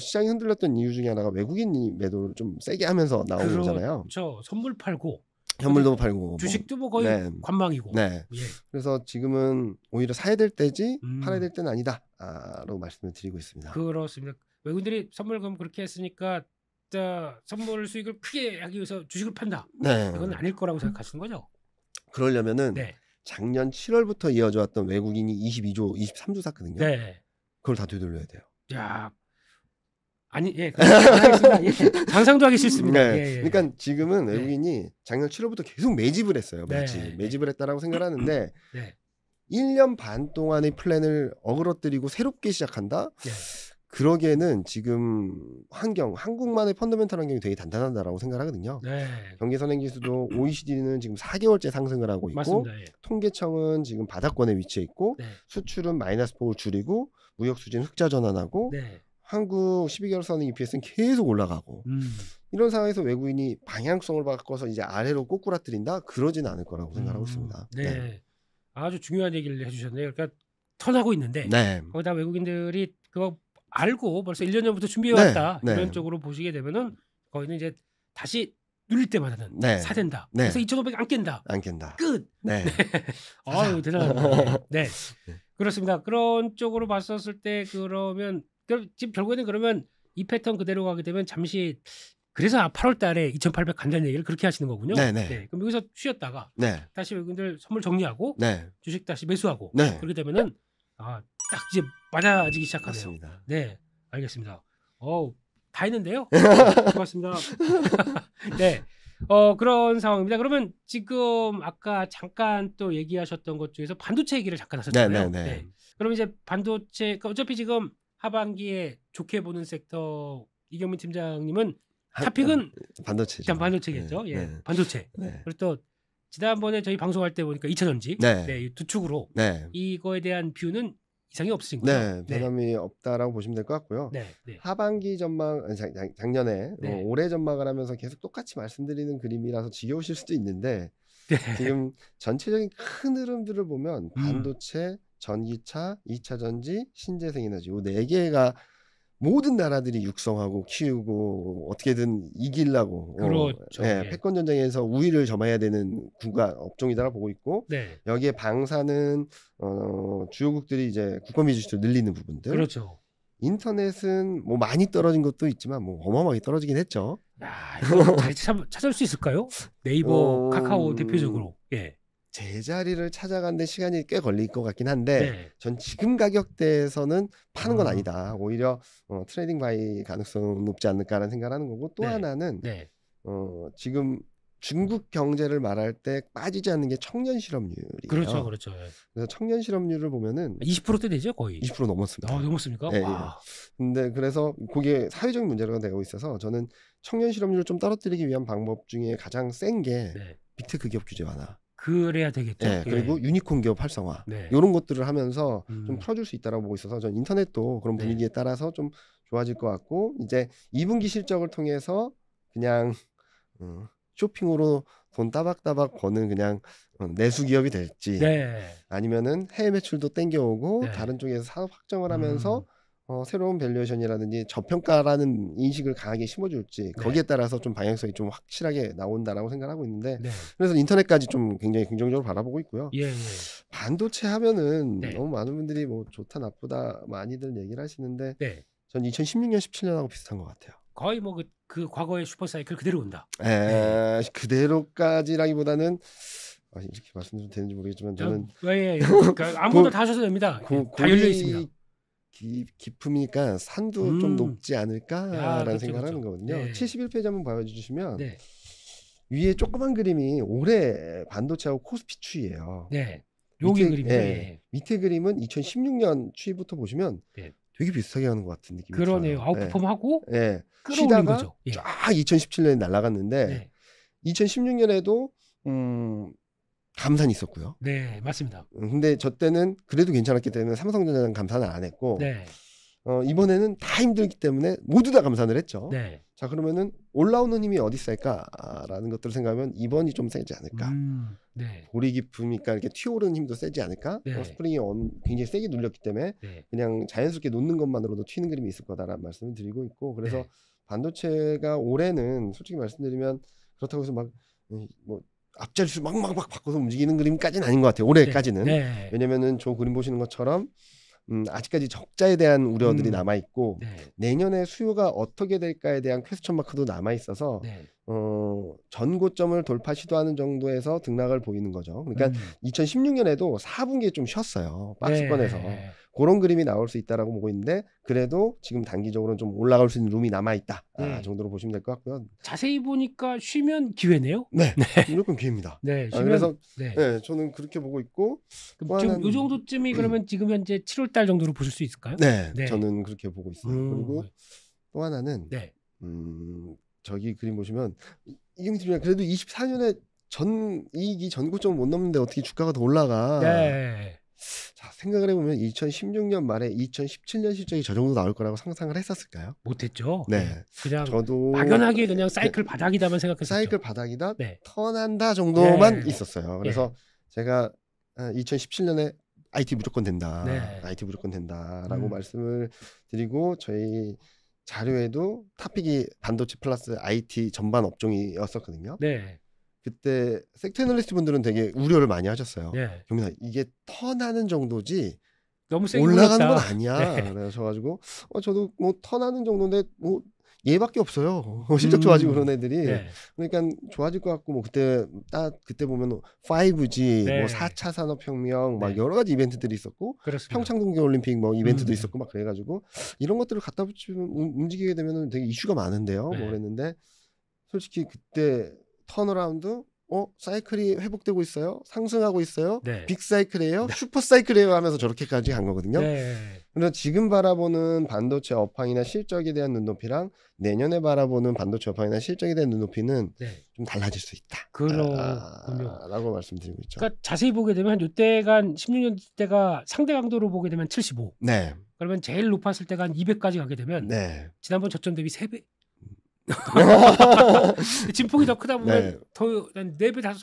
[SPEAKER 3] 시장이 흔들렸던 이유 중에 하나가 외국인이 매도를 좀 세게 하면서 나온 거잖아요.
[SPEAKER 2] 그렇죠. 선물 팔고
[SPEAKER 3] 현물도 팔고
[SPEAKER 2] 주식도 뭐 거의
[SPEAKER 3] 네.
[SPEAKER 2] 관망이고.
[SPEAKER 3] 네.
[SPEAKER 2] 예.
[SPEAKER 3] 그래서 지금은 오히려 사야 될 때지 팔아야
[SPEAKER 2] 음.
[SPEAKER 3] 될 때는 아니다라고 말씀을 드리고 있습니다.
[SPEAKER 2] 그렇습니다. 외국인들이 선물금 그렇게 했으니까 자, 선물 수익을 크게 하기 위해서 주식을 판다.
[SPEAKER 3] 네.
[SPEAKER 2] 이건 아닐 거라고 생각하시는 거죠?
[SPEAKER 3] 그러려면은
[SPEAKER 2] 네.
[SPEAKER 3] 작년 7월부터 이어져 왔던 외국인이 22조, 23조 샀거든요.
[SPEAKER 2] 네.
[SPEAKER 3] 그걸 다 되돌려야 돼요.
[SPEAKER 2] 야. 아니, 예. 알겠습니다. 예. 상상도 하기 싫습니다.
[SPEAKER 3] 네.
[SPEAKER 2] 예, 예.
[SPEAKER 3] 그러니까 지금은 외국인이 작년 7월부터 계속 매집을 했어요.
[SPEAKER 2] 네.
[SPEAKER 3] 매집을 했다라고 생각을 하는데
[SPEAKER 2] 네.
[SPEAKER 3] 1년 반 동안의 플랜을 어그러뜨리고 새롭게 시작한다?
[SPEAKER 2] 네.
[SPEAKER 3] 그러기에는 지금 한국만의 펀더멘탈 환경이 되게 단단하다라고 생각을 하거든요.
[SPEAKER 2] 네.
[SPEAKER 3] 경기 선행지수도 OECD는 지금 4개월째 상승을 하고 있고
[SPEAKER 2] 맞습니다. 예.
[SPEAKER 3] 통계청은 지금 바닥권에 위치해 있고
[SPEAKER 2] 네.
[SPEAKER 3] 수출은 마이너스 폭을 줄이고 무역 수지는 흑자 전환하고
[SPEAKER 2] 네.
[SPEAKER 3] 한국 12개월 선행 EPS는 계속 올라가고 이런 상황에서 외국인이 방향성을 바꿔서 이제 아래로 꼬꾸라뜨린다? 그러지는 않을 거라고 생각하고 있습니다.
[SPEAKER 2] 네. 아주 중요한 얘기를 해주셨네요. 그러니까 턴하고 있는데
[SPEAKER 3] 네.
[SPEAKER 2] 거기다 외국인들이 그거 알고 벌써 1년 전부터 준비해왔다.
[SPEAKER 3] 네.
[SPEAKER 2] 이런 쪽으로 보시게 되면은 거기는 이제 다시 눌릴 때마다는
[SPEAKER 3] 네.
[SPEAKER 2] 사된다.
[SPEAKER 3] 네.
[SPEAKER 2] 그래서 2,500 안 깬다.
[SPEAKER 3] 안 깬다.
[SPEAKER 2] 끝.
[SPEAKER 3] 네.
[SPEAKER 2] 아유 대단하다. 네. 그렇습니다. 그런 쪽으로 봤었을 때 그러면 지금 결국에는 그러면 이 패턴 그대로 가게 되면 잠시 그래서 8월 달에 2,800 간다는 얘기를 그렇게 하시는 거군요.
[SPEAKER 3] 네네.
[SPEAKER 2] 그럼 여기서 쉬었다가
[SPEAKER 3] 네.
[SPEAKER 2] 다시 외국인들 선물 정리하고
[SPEAKER 3] 네.
[SPEAKER 2] 주식 다시 매수하고
[SPEAKER 3] 네.
[SPEAKER 2] 그렇게 되면은 딱 이제 맞아지기 시작하네요.
[SPEAKER 3] 맞습니다.
[SPEAKER 2] 네, 알겠습니다. 다 했는데요. 고맙습니다. 네, 그런 상황입니다. 그러면 지금 아까 잠깐 또 얘기하셨던 것 중에서 반도체 얘기를 잠깐 하셨잖아요.
[SPEAKER 3] 네.
[SPEAKER 2] 그럼 이제 반도체 어차피 지금 하반기에 좋게 보는 섹터 이경민 팀장님은 탑픽은
[SPEAKER 3] 반도체죠.
[SPEAKER 2] 일단 반도체겠죠.
[SPEAKER 3] 네.
[SPEAKER 2] 예,
[SPEAKER 3] 네.
[SPEAKER 2] 반도체.
[SPEAKER 3] 네.
[SPEAKER 2] 그리고 또 지난번에 저희 방송할 때 보니까 2차전지
[SPEAKER 3] 네.
[SPEAKER 2] 이 두 축으로
[SPEAKER 3] 네.
[SPEAKER 2] 이거에 대한 뷰는 이상이 없으신 거죠?
[SPEAKER 3] 네. 변함이 없다라고 보시면 될 것 같고요.
[SPEAKER 2] 네. 네.
[SPEAKER 3] 하반기 전망 작년에
[SPEAKER 2] 네.
[SPEAKER 3] 올해 전망을 하면서 계속 똑같이 말씀드리는 그림이라서 지겨우실 수도 있는데
[SPEAKER 2] 네.
[SPEAKER 3] 지금 전체적인 큰 흐름들을 보면 반도체, 전기차, 2차 전지, 신재생 에너지 이 네 개가 모든 나라들이 육성하고 키우고 어떻게든 이기려고
[SPEAKER 2] 그렇죠. 예.
[SPEAKER 3] 패권 전쟁에서 우위를 점해야 되는 업종이다라고 보고 있고
[SPEAKER 2] 네.
[SPEAKER 3] 여기에 방사는 주요국들이 이제 국가 미주수를 늘리는 부분들.
[SPEAKER 2] 그렇죠.
[SPEAKER 3] 인터넷은 뭐 많이 떨어진 것도 있지만 뭐 어마어마하게 떨어지긴 했죠.
[SPEAKER 2] 야, 이거 잘 찾을 수 있을까요? 네이버, 카카오 대표적으로. 예.
[SPEAKER 3] 제자리를 찾아가는데 시간이 꽤 걸릴 것 같긴 한데
[SPEAKER 2] 네.
[SPEAKER 3] 전 지금 가격대에서는 파는 건 아니다. 오히려 트레이딩 바이 가능성 높지 않을까라는 생각을 하는 거고 또
[SPEAKER 2] 네.
[SPEAKER 3] 하나는
[SPEAKER 2] 네.
[SPEAKER 3] 지금 중국 경제를 말할 때 빠지지 않는 게 청년 실업률이에요.
[SPEAKER 2] 그렇죠. 그렇죠. 예.
[SPEAKER 3] 그래서 청년 실업률을 보면은
[SPEAKER 2] 20%대 되죠, 거의.
[SPEAKER 3] 20% 넘었습니다.
[SPEAKER 2] 넘었습니까?
[SPEAKER 3] 예,
[SPEAKER 2] 와.
[SPEAKER 3] 근데 그래서 그게 사회적인 문제가 되고 있어서 저는 청년 실업률을 좀 떨어뜨리기 위한 방법 중에 가장 센 게
[SPEAKER 2] 네.
[SPEAKER 3] 빅테크 기업 규제 완화.
[SPEAKER 2] 그래야 되겠죠.
[SPEAKER 3] 네, 그리고 유니콘 기업 활성화
[SPEAKER 2] 네.
[SPEAKER 3] 이런 것들을 하면서 좀
[SPEAKER 2] 음.
[SPEAKER 3] 풀어줄 수 있다고 보고 있어서 전 인터넷도 그런
[SPEAKER 2] 네.
[SPEAKER 3] 분위기에 따라서 좀 좋아질 것 같고 이제 2분기 실적을 통해서 그냥 쇼핑으로 돈 따박따박 버는 그냥 내수 기업이 될지
[SPEAKER 2] 네.
[SPEAKER 3] 아니면은 해외 매출도 땡겨오고
[SPEAKER 2] 네.
[SPEAKER 3] 다른 쪽에서 사업 확정을 하면서 새로운 밸류에이션이라든지 저평가라는 인식을 강하게 심어줄지 거기에 따라서 좀 방향성이 좀 확실하게 나온다라고 생각하고 있는데
[SPEAKER 2] 네.
[SPEAKER 3] 그래서 인터넷까지 좀 굉장히 긍정적으로 바라보고 있고요.
[SPEAKER 2] 예, 예.
[SPEAKER 3] 반도체 하면은
[SPEAKER 2] 네.
[SPEAKER 3] 너무 많은 분들이 뭐 좋다 나쁘다 많이들 얘기를 하시는데
[SPEAKER 2] 네.
[SPEAKER 3] 전 2016년 17년하고 비슷한 것 같아요.
[SPEAKER 2] 거의 뭐 그 과거의 슈퍼사이클 그대로 온다.
[SPEAKER 3] 그대로까지라기보다는 이렇게 말씀드려도 되는지 모르겠지만 저는
[SPEAKER 2] 예. 그러니까 아무나 다 하셔도 됩니다. 다 열려 있습니다.
[SPEAKER 3] 깊음이니까 산도 좀 높지 않을까라는
[SPEAKER 2] 그렇죠,
[SPEAKER 3] 생각을 하는
[SPEAKER 2] 그렇죠.
[SPEAKER 3] 거거든요.
[SPEAKER 2] 네.
[SPEAKER 3] 71페이지 한번 봐주시면
[SPEAKER 2] 네.
[SPEAKER 3] 위에 조그만 그림이 올해 반도체하고 코스피 추이예요.
[SPEAKER 2] 네. 여기
[SPEAKER 3] 밑에,
[SPEAKER 2] 그림이죠. 예.
[SPEAKER 3] 밑에 그림은 2016년 추이부터 보시면
[SPEAKER 2] 네.
[SPEAKER 3] 되게 비슷하게 하는 것 같은 느낌이
[SPEAKER 2] 그러네요.
[SPEAKER 3] 들어요.
[SPEAKER 2] 아웃퍼폼하고
[SPEAKER 3] 예.
[SPEAKER 2] 끌어올린
[SPEAKER 3] 쉬다가
[SPEAKER 2] 거죠. 예.
[SPEAKER 3] 쫙 2017년에 날아갔는데
[SPEAKER 2] 네.
[SPEAKER 3] 2016년에도 감산이 있었고요.
[SPEAKER 2] 네, 맞습니다.
[SPEAKER 3] 근데 저 때는 그래도 괜찮았기 때문에 삼성전자는 감산을 안 했고
[SPEAKER 2] 네.
[SPEAKER 3] 이번에는 다 힘들기 때문에 모두 다 감산을 했죠.
[SPEAKER 2] 네.
[SPEAKER 3] 자 그러면은 올라오는 힘이 어디 있을까라는 것들을 생각하면 이번이 좀 세지 않을까.
[SPEAKER 2] 네.
[SPEAKER 3] 고리 깊으니까 이렇게 튀어오르는 힘도 세지 않을까.
[SPEAKER 2] 네.
[SPEAKER 3] 스프링이 굉장히 세게 눌렸기 때문에
[SPEAKER 2] 네.
[SPEAKER 3] 그냥 자연스럽게 놓는 것만으로도 튀는 그림이 있을 거다라는 말씀을 드리고 있고 그래서
[SPEAKER 2] 네.
[SPEAKER 3] 반도체가 올해는 솔직히 말씀드리면 그렇다고 해서 막 뭐 앞자리수 막 바꿔서 움직이는 그림까지는 아닌 것 같아요. 올해까지는.
[SPEAKER 2] 네.
[SPEAKER 3] 왜냐면은 저 그림 보시는 것처럼 아직까지 적자에 대한 우려들이 남아 있고
[SPEAKER 2] 네.
[SPEAKER 3] 내년에 수요가 어떻게 될까에 대한 퀘스천 마크도 남아 있어서
[SPEAKER 2] 네.
[SPEAKER 3] 전고점을 돌파 시도하는 정도에서 등락을 보이는 거죠. 그러니까 2016년에도 4분기에 좀 쉬었어요. 박스권에서.
[SPEAKER 2] 네.
[SPEAKER 3] 그런 그림이 나올 수 있다라고 보고 있는데 그래도 지금 단기적으로는 좀 올라갈 수 있는 룸이 남아 있다 정도로 보시면 될 것 같고요.
[SPEAKER 2] 자세히 보니까 쉬면 기회네요.
[SPEAKER 3] 네, 무조건 기회입니다.
[SPEAKER 2] 네,
[SPEAKER 3] 그래서
[SPEAKER 2] 네.
[SPEAKER 3] 저는 그렇게 보고 있고
[SPEAKER 2] 지금 이 정도쯤이 그러면 지금 현재 7월달 정도로 보실 수 있을까요?
[SPEAKER 3] 네, 저는 그렇게 보고 있어요. 그리고 또 하나는
[SPEAKER 2] 네.
[SPEAKER 3] 저기 그림 보시면 이게 그래도 24년에 전 이익이 전고점을 못 넘는데 어떻게 주가가 더 올라가?
[SPEAKER 2] 네.
[SPEAKER 3] 자 생각을 해보면 2016년 말에 2017년 실적이 저 정도 나올 거라고 상상을 했었을까요?
[SPEAKER 2] 못했죠.
[SPEAKER 3] 네.
[SPEAKER 2] 그냥
[SPEAKER 3] 저도
[SPEAKER 2] 막연하게 그냥 사이클 바닥이다만 생각했었죠.
[SPEAKER 3] 사이클 바닥이다,
[SPEAKER 2] 네.
[SPEAKER 3] 턴한다 정도만
[SPEAKER 2] 네.
[SPEAKER 3] 있었어요. 그래서 제가 2017년에 IT 무조건 된다,
[SPEAKER 2] 네.
[SPEAKER 3] IT 무조건 된다라고 말씀을 드리고 저희 자료에도 탑픽이 반도체 플러스 IT 전반 업종이었었거든요.
[SPEAKER 2] 네.
[SPEAKER 3] 그때 섹터 애널리스트 분들은 되게 우려를 많이 하셨어요.
[SPEAKER 2] 네.
[SPEAKER 3] 경민아 이게 턴하는 정도지
[SPEAKER 2] 너무 세게
[SPEAKER 3] 올라가는
[SPEAKER 2] 올랐다.
[SPEAKER 3] 건 아니야.
[SPEAKER 2] 네.
[SPEAKER 3] 그래가지고 저도 뭐 턴하는 정도인데 뭐 얘밖에 없어요. 실적 좋아지고 그런 애들이.
[SPEAKER 2] 네.
[SPEAKER 3] 그러니까 좋아질 것 같고 뭐 그때 보면 5G
[SPEAKER 2] 네.
[SPEAKER 3] 뭐 4차 산업혁명 막
[SPEAKER 2] 네.
[SPEAKER 3] 여러 가지 이벤트들이 있었고
[SPEAKER 2] 그렇습니다.
[SPEAKER 3] 평창 동계올림픽 뭐 이벤트도 있었고 막 그래가지고 이런 것들을 갖다 붙이면 움직이게 되면 되게 이슈가 많은데요.
[SPEAKER 2] 네.
[SPEAKER 3] 뭐 그랬는데 솔직히 그때 턴어라운드 사이클이 회복되고 있어요. 상승하고 있어요.
[SPEAKER 2] 네.
[SPEAKER 3] 빅 사이클이에요. 슈퍼 사이클이에요 하면서 저렇게까지 간 거거든요.
[SPEAKER 2] 네.
[SPEAKER 3] 그래서 지금 바라보는 반도체 업황이나 실적에 대한 눈높이랑 내년에 바라보는 반도체 업황이나 실적에 대한 눈높이는
[SPEAKER 2] 네.
[SPEAKER 3] 좀 달라질 수 있다.
[SPEAKER 2] 그렇군요.
[SPEAKER 3] 라고 말씀드리고 있죠.
[SPEAKER 2] 그러니까 자세히 보게 되면 한 이때가 16년 때가 상대 강도로 보게 되면 75.
[SPEAKER 3] 네.
[SPEAKER 2] 그러면 제일 높았을 때가 한 200까지 가게 되면
[SPEAKER 3] 네.
[SPEAKER 2] 지난번 저점 대비 3배. 진폭이 더 크다 보면
[SPEAKER 3] 네.
[SPEAKER 2] 더한 4배 5.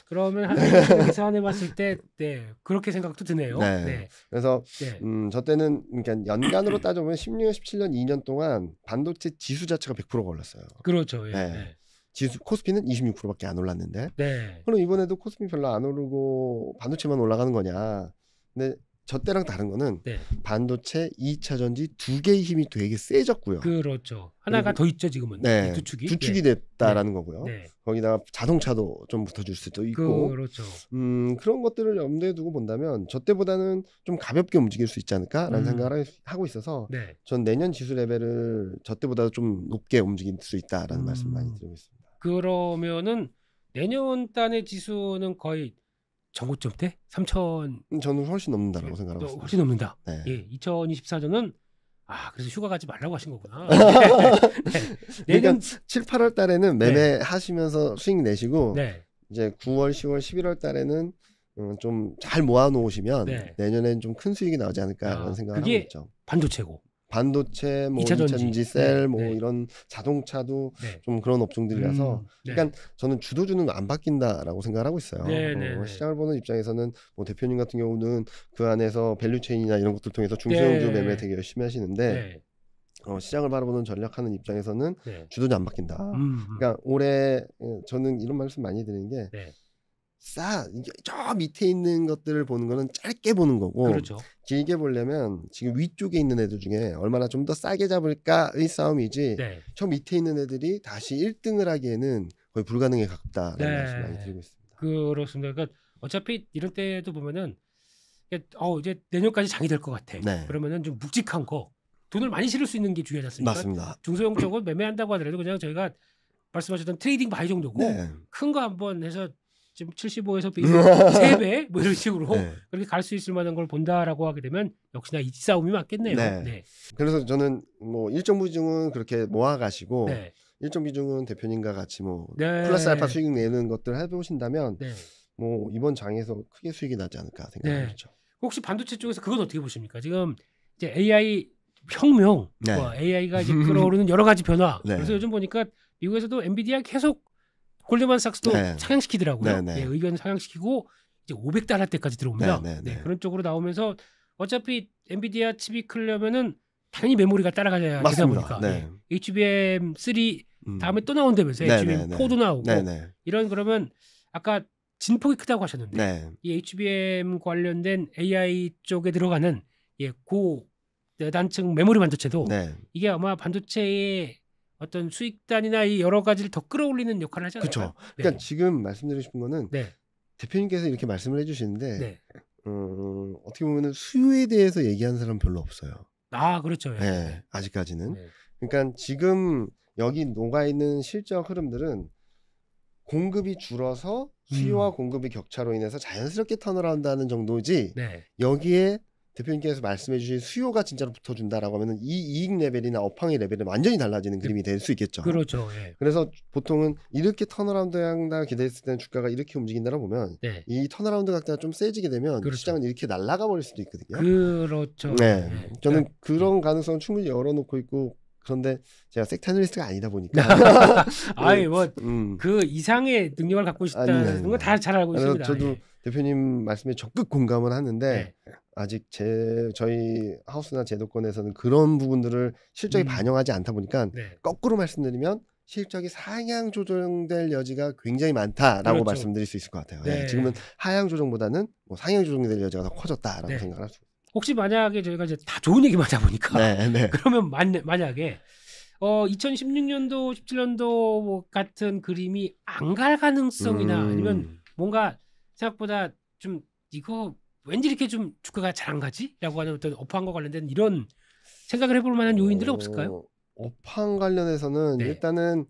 [SPEAKER 2] 그러면 한 계산해 봤을 때 그렇게 생각도 드네요.
[SPEAKER 3] 네.
[SPEAKER 2] 네.
[SPEAKER 3] 그래서
[SPEAKER 2] 네.
[SPEAKER 3] 저 때는 그러니까 연간으로 따져보면 16년, 17년 2년 동안 반도체 지수 자체가 100%가 올랐어요.
[SPEAKER 2] 그렇죠. 예.
[SPEAKER 3] 네.
[SPEAKER 2] 네.
[SPEAKER 3] 지수 코스피는 26%밖에 안 올랐는데.
[SPEAKER 2] 네.
[SPEAKER 3] 그럼 이번에도 코스피 별로 안 오르고 반도체만 올라가는 거냐? 근데 저 때랑 다른 거는
[SPEAKER 2] 네.
[SPEAKER 3] 반도체 2차 전지 두 개의 힘이 되게 세졌고요.
[SPEAKER 2] 그렇죠. 하나가 더 있죠 지금은.
[SPEAKER 3] 네.
[SPEAKER 2] 두 축이.
[SPEAKER 3] 두 축이
[SPEAKER 2] 네.
[SPEAKER 3] 됐다라는 거고요.
[SPEAKER 2] 네.
[SPEAKER 3] 거기다가 자동차도 좀 붙어줄 수도 있고.
[SPEAKER 2] 그렇죠.
[SPEAKER 3] 그런 것들을 염두에 두고 본다면 저 때보다는 좀 가볍게 움직일 수 있지 않을까라는 생각을 하고 있어서
[SPEAKER 2] 네.
[SPEAKER 3] 전 내년 지수 레벨을 저 때보다 좀 높게 움직일 수 있다라는 말씀 많이 드리고 있습니다.
[SPEAKER 2] 그러면은 내년 단의 지수는 거의 정고점 때 3천
[SPEAKER 3] 저는 훨씬 넘는다라고 생각하고 있습니다.
[SPEAKER 2] 훨씬 넘는다.
[SPEAKER 3] 네.
[SPEAKER 2] 예, 2024년은 그래서 휴가 가지 말라고 하신 거구나. 네.
[SPEAKER 3] 그러니까 7, 8월 달에는 매매하시면서 수익 내시고
[SPEAKER 2] 네.
[SPEAKER 3] 이제 9월, 10월, 11월 달에는 좀 잘 모아 놓으시면
[SPEAKER 2] 네.
[SPEAKER 3] 내년엔 좀 큰 수익이 나오지 않을까라는 생각을 하고
[SPEAKER 2] 그게
[SPEAKER 3] 있죠.
[SPEAKER 2] 반도체고.
[SPEAKER 3] 반도체, 뭐
[SPEAKER 2] 2차 전지.
[SPEAKER 3] 2차전지, 셀,
[SPEAKER 2] 네,
[SPEAKER 3] 뭐
[SPEAKER 2] 네.
[SPEAKER 3] 이런 자동차도
[SPEAKER 2] 네.
[SPEAKER 3] 좀 그런 업종들이라서
[SPEAKER 2] 네.
[SPEAKER 3] 그러니까 저는 주도주는 안 바뀐다라고 생각을 하고 있어요.
[SPEAKER 2] 네, 네, 네.
[SPEAKER 3] 시장을 보는 입장에서는 뭐 대표님 같은 경우는 그 안에서 밸류체인이나 이런 것들 통해서 중소형주
[SPEAKER 2] 네.
[SPEAKER 3] 매매 되게 열심히 하시는데
[SPEAKER 2] 네.
[SPEAKER 3] 시장을 바라보는 전략하는 입장에서는
[SPEAKER 2] 네.
[SPEAKER 3] 주도주 안 바뀐다. 그러니까 올해 저는 이런 말씀 많이 드리는 게
[SPEAKER 2] 네.
[SPEAKER 3] 저 밑에 있는 것들을 보는 거는 짧게 보는 거고
[SPEAKER 2] 그렇죠.
[SPEAKER 3] 길게 보려면 지금 위쪽에 있는 애들 중에 얼마나 좀 더 싸게 잡을까의 싸움이지
[SPEAKER 2] 네.
[SPEAKER 3] 저 밑에 있는 애들이 다시 1등을 하기에는 거의 불가능에 가깝다라는
[SPEAKER 2] 네.
[SPEAKER 3] 말씀 많이 드리고 있습니다.
[SPEAKER 2] 그렇습니다. 그러니까 어차피 이런 때도 보면은 이제 내년까지 장이 될 것 같아.
[SPEAKER 3] 네.
[SPEAKER 2] 그러면은 좀 묵직한 거 돈을 많이 실을 수 있는 게 중요하지 않습니까?
[SPEAKER 3] 맞습니다.
[SPEAKER 2] 중소형 쪽은 매매한다고 하더라도 그냥 저희가 말씀하셨던 트레이딩 바이 정도고
[SPEAKER 3] 네.
[SPEAKER 2] 큰 거 한번 해서 지금 75에서 3배 뭐 이런 식으로
[SPEAKER 3] 네.
[SPEAKER 2] 그렇게 갈 수 있을 만한 걸 본다라고 하게 되면 역시나 이 싸움이 맞겠네요.
[SPEAKER 3] 네.
[SPEAKER 2] 네.
[SPEAKER 3] 그래서 저는 뭐 일정 비중은 그렇게 모아 가시고
[SPEAKER 2] 네.
[SPEAKER 3] 일정 비중은 대표님과 같이 뭐
[SPEAKER 2] 네.
[SPEAKER 3] 플러스 알파 수익 내는 것들 해보신다면
[SPEAKER 2] 네.
[SPEAKER 3] 뭐 이번 장에서 크게 수익이 나지 않을까 생각하죠.
[SPEAKER 2] 혹시 반도체 쪽에서 그건 어떻게 보십니까? 지금 이제 AI 혁명,
[SPEAKER 3] 네.
[SPEAKER 2] AI가 이제 끌어오르는 여러 가지 변화.
[SPEAKER 3] 네.
[SPEAKER 2] 그래서 요즘 보니까 미국에서도 엔비디아 계속 골드만삭스도
[SPEAKER 3] 네.
[SPEAKER 2] 상향시키더라고요.
[SPEAKER 3] 네, 네.
[SPEAKER 2] 의견 상향시키고 이제 $500대까지 들어옵니다.
[SPEAKER 3] 네, 네, 네.
[SPEAKER 2] 그런 쪽으로 나오면서 어차피 엔비디아 칩이 크려면은 당연히 메모리가 따라가야 되다
[SPEAKER 3] 맞습니다.
[SPEAKER 2] 보니까
[SPEAKER 3] 네.
[SPEAKER 2] HBM3 다음에 또 나온다면서요.
[SPEAKER 3] 네,
[SPEAKER 2] HBM4도 나오고
[SPEAKER 3] 네, 네.
[SPEAKER 2] 이런 그러면 아까 진폭이 크다고 하셨는데
[SPEAKER 3] 네.
[SPEAKER 2] 이 HBM 관련된 AI 쪽에 들어가는 고단층 메모리 반도체도
[SPEAKER 3] 네.
[SPEAKER 2] 이게 아마 반도체의 어떤 수익단이나 이 여러 가지를 더 끌어올리는 역할을 하지 않을까요?
[SPEAKER 3] 그렇죠. 그러니까 지금 말씀드리고 싶은 거는
[SPEAKER 2] 네.
[SPEAKER 3] 대표님께서 이렇게 말씀을 해주시는데
[SPEAKER 2] 네.
[SPEAKER 3] 어떻게 보면 수요에 대해서 얘기하는 사람 별로 없어요.
[SPEAKER 2] 아, 그렇죠. 예.
[SPEAKER 3] 네, 아직까지는.
[SPEAKER 2] 네.
[SPEAKER 3] 그러니까 지금 여기 녹아 있는 실적 흐름들은 공급이 줄어서 수요와 공급의 격차로 인해서 자연스럽게 턴어라운드하는 정도지.
[SPEAKER 2] 네.
[SPEAKER 3] 여기에 대표님께서 말씀해주신 수요가 진짜로 붙어준다라고 하면은 이 이익 레벨이나 업황의 레벨은 완전히 달라지는 그림이 될 수 있겠죠.
[SPEAKER 2] 그렇죠. 예.
[SPEAKER 3] 그래서 보통은 이렇게 턴어라운드 한다 기대했을 때는 주가가 이렇게 움직인다고 보면
[SPEAKER 2] 네.
[SPEAKER 3] 이 턴어라운드 각도가 좀 세지게 되면
[SPEAKER 2] 그렇죠.
[SPEAKER 3] 시장은 이렇게 날아가 버릴 수도 있거든요.
[SPEAKER 2] 그렇죠.
[SPEAKER 3] 네,
[SPEAKER 2] 예.
[SPEAKER 3] 저는 그런 가능성은 충분히 열어놓고 있고 그런데 제가 섹터 애널리스트가 아니다 보니까
[SPEAKER 2] 아이 뭐 그
[SPEAKER 3] 음.
[SPEAKER 2] 이상의 능력을 갖고 있다는 건 다 잘 알고
[SPEAKER 3] 그래서
[SPEAKER 2] 있습니다.
[SPEAKER 3] 저도
[SPEAKER 2] 예.
[SPEAKER 3] 대표님 말씀에 적극 공감을 하는데
[SPEAKER 2] 네.
[SPEAKER 3] 아직 저희 하우스나 제도권에서는 그런 부분들을 실적에 반영하지 않다 보니까
[SPEAKER 2] 네.
[SPEAKER 3] 거꾸로 말씀드리면 실적이 상향 조정될 여지가 굉장히 많다라고
[SPEAKER 2] 그렇죠.
[SPEAKER 3] 말씀드릴 수 있을 것 같아요.
[SPEAKER 2] 네.
[SPEAKER 3] 네, 지금은 하향 조정보다는 뭐 상향 조정될 여지가 더 커졌다라고
[SPEAKER 2] 네.
[SPEAKER 3] 생각할 수 있습니다.
[SPEAKER 2] 혹시 만약에 저희가 이제 다 좋은 얘기만 하다 보니까
[SPEAKER 3] 네, 네.
[SPEAKER 2] 그러면 만약에 2016년도, 17년도 같은 그림이 안 갈 가능성이나 아니면 뭔가 생각보다 좀 이거 왠지 이렇게 좀 주가가 잘 안 가지?라고 하는 어떤 업황과 관련된 이런 생각을 해볼 만한 요인들이 없을까요?
[SPEAKER 3] 업황 관련해서는
[SPEAKER 2] 네.
[SPEAKER 3] 일단은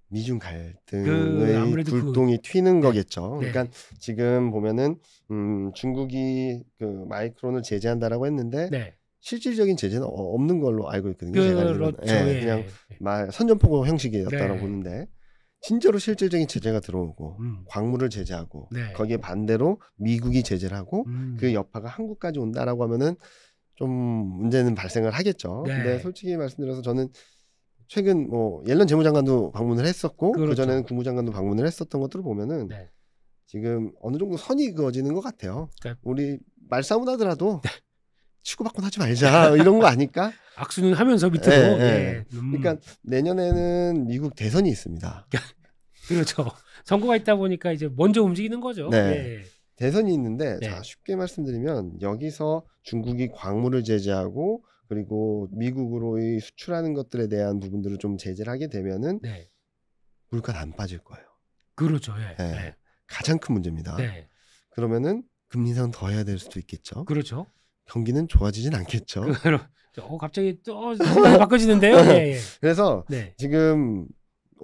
[SPEAKER 3] 미중 갈등의
[SPEAKER 2] 아무래도
[SPEAKER 3] 불똥이 튀는 거겠죠.
[SPEAKER 2] 네.
[SPEAKER 3] 그러니까 지금 보면은 중국이 그 마이크론을 제재한다라고 했는데
[SPEAKER 2] 네.
[SPEAKER 3] 실질적인 제재는 없는 걸로 알고 있거든요. 제가 알기로는.
[SPEAKER 2] 그렇죠.
[SPEAKER 3] 예,
[SPEAKER 2] 예.
[SPEAKER 3] 그냥 선전포고 형식이었다고
[SPEAKER 2] 네.
[SPEAKER 3] 보는데 진짜로 실질적인 제재가 들어오고 광물을 제재하고
[SPEAKER 2] 네.
[SPEAKER 3] 거기에 반대로 미국이 제재를 하고 그 여파가 한국까지 온다라고 하면은 좀 문제는 발생을 하겠죠.
[SPEAKER 2] 네.
[SPEAKER 3] 근데 솔직히 말씀드려서 저는 최근 뭐 옐런 재무장관도 방문을 했었고
[SPEAKER 2] 그렇죠.
[SPEAKER 3] 그전에는 국무장관도 방문을 했었던 것들을 보면은
[SPEAKER 2] 네.
[SPEAKER 3] 지금 어느 정도 선이 그어지는 것 같아요.
[SPEAKER 2] 그러니까
[SPEAKER 3] 우리 말싸움은 하더라도 치고받고 하지 말자 이런 거 아닐까?
[SPEAKER 2] 악수는 하면서 밑으로.
[SPEAKER 3] 네, 네.
[SPEAKER 2] 예.
[SPEAKER 3] 그러니까 내년에는 미국 대선이 있습니다.
[SPEAKER 2] 그렇죠. 선거가 있다 보니까 이제 먼저 움직이는 거죠.
[SPEAKER 3] 네.
[SPEAKER 2] 예.
[SPEAKER 3] 대선이 있는데
[SPEAKER 2] 네.
[SPEAKER 3] 자, 쉽게 말씀드리면 여기서 중국이 광물을 제재하고 그리고 미국으로의 수출하는 것들에 대한 부분들을 좀 제재를 하게 되면은
[SPEAKER 2] 네.
[SPEAKER 3] 물가는 안 빠질 거예요.
[SPEAKER 2] 그렇죠. 예.
[SPEAKER 3] 네.
[SPEAKER 2] 네.
[SPEAKER 3] 가장 큰 문제입니다.
[SPEAKER 2] 네.
[SPEAKER 3] 그러면은 금리 인상 더 해야 될 수도 있겠죠.
[SPEAKER 2] 그렇죠.
[SPEAKER 3] 경기는 좋아지진 않겠죠.
[SPEAKER 2] 갑자기 또 생각이 바꿔지는데요. 예, 예.
[SPEAKER 3] 그래서
[SPEAKER 2] 네.
[SPEAKER 3] 지금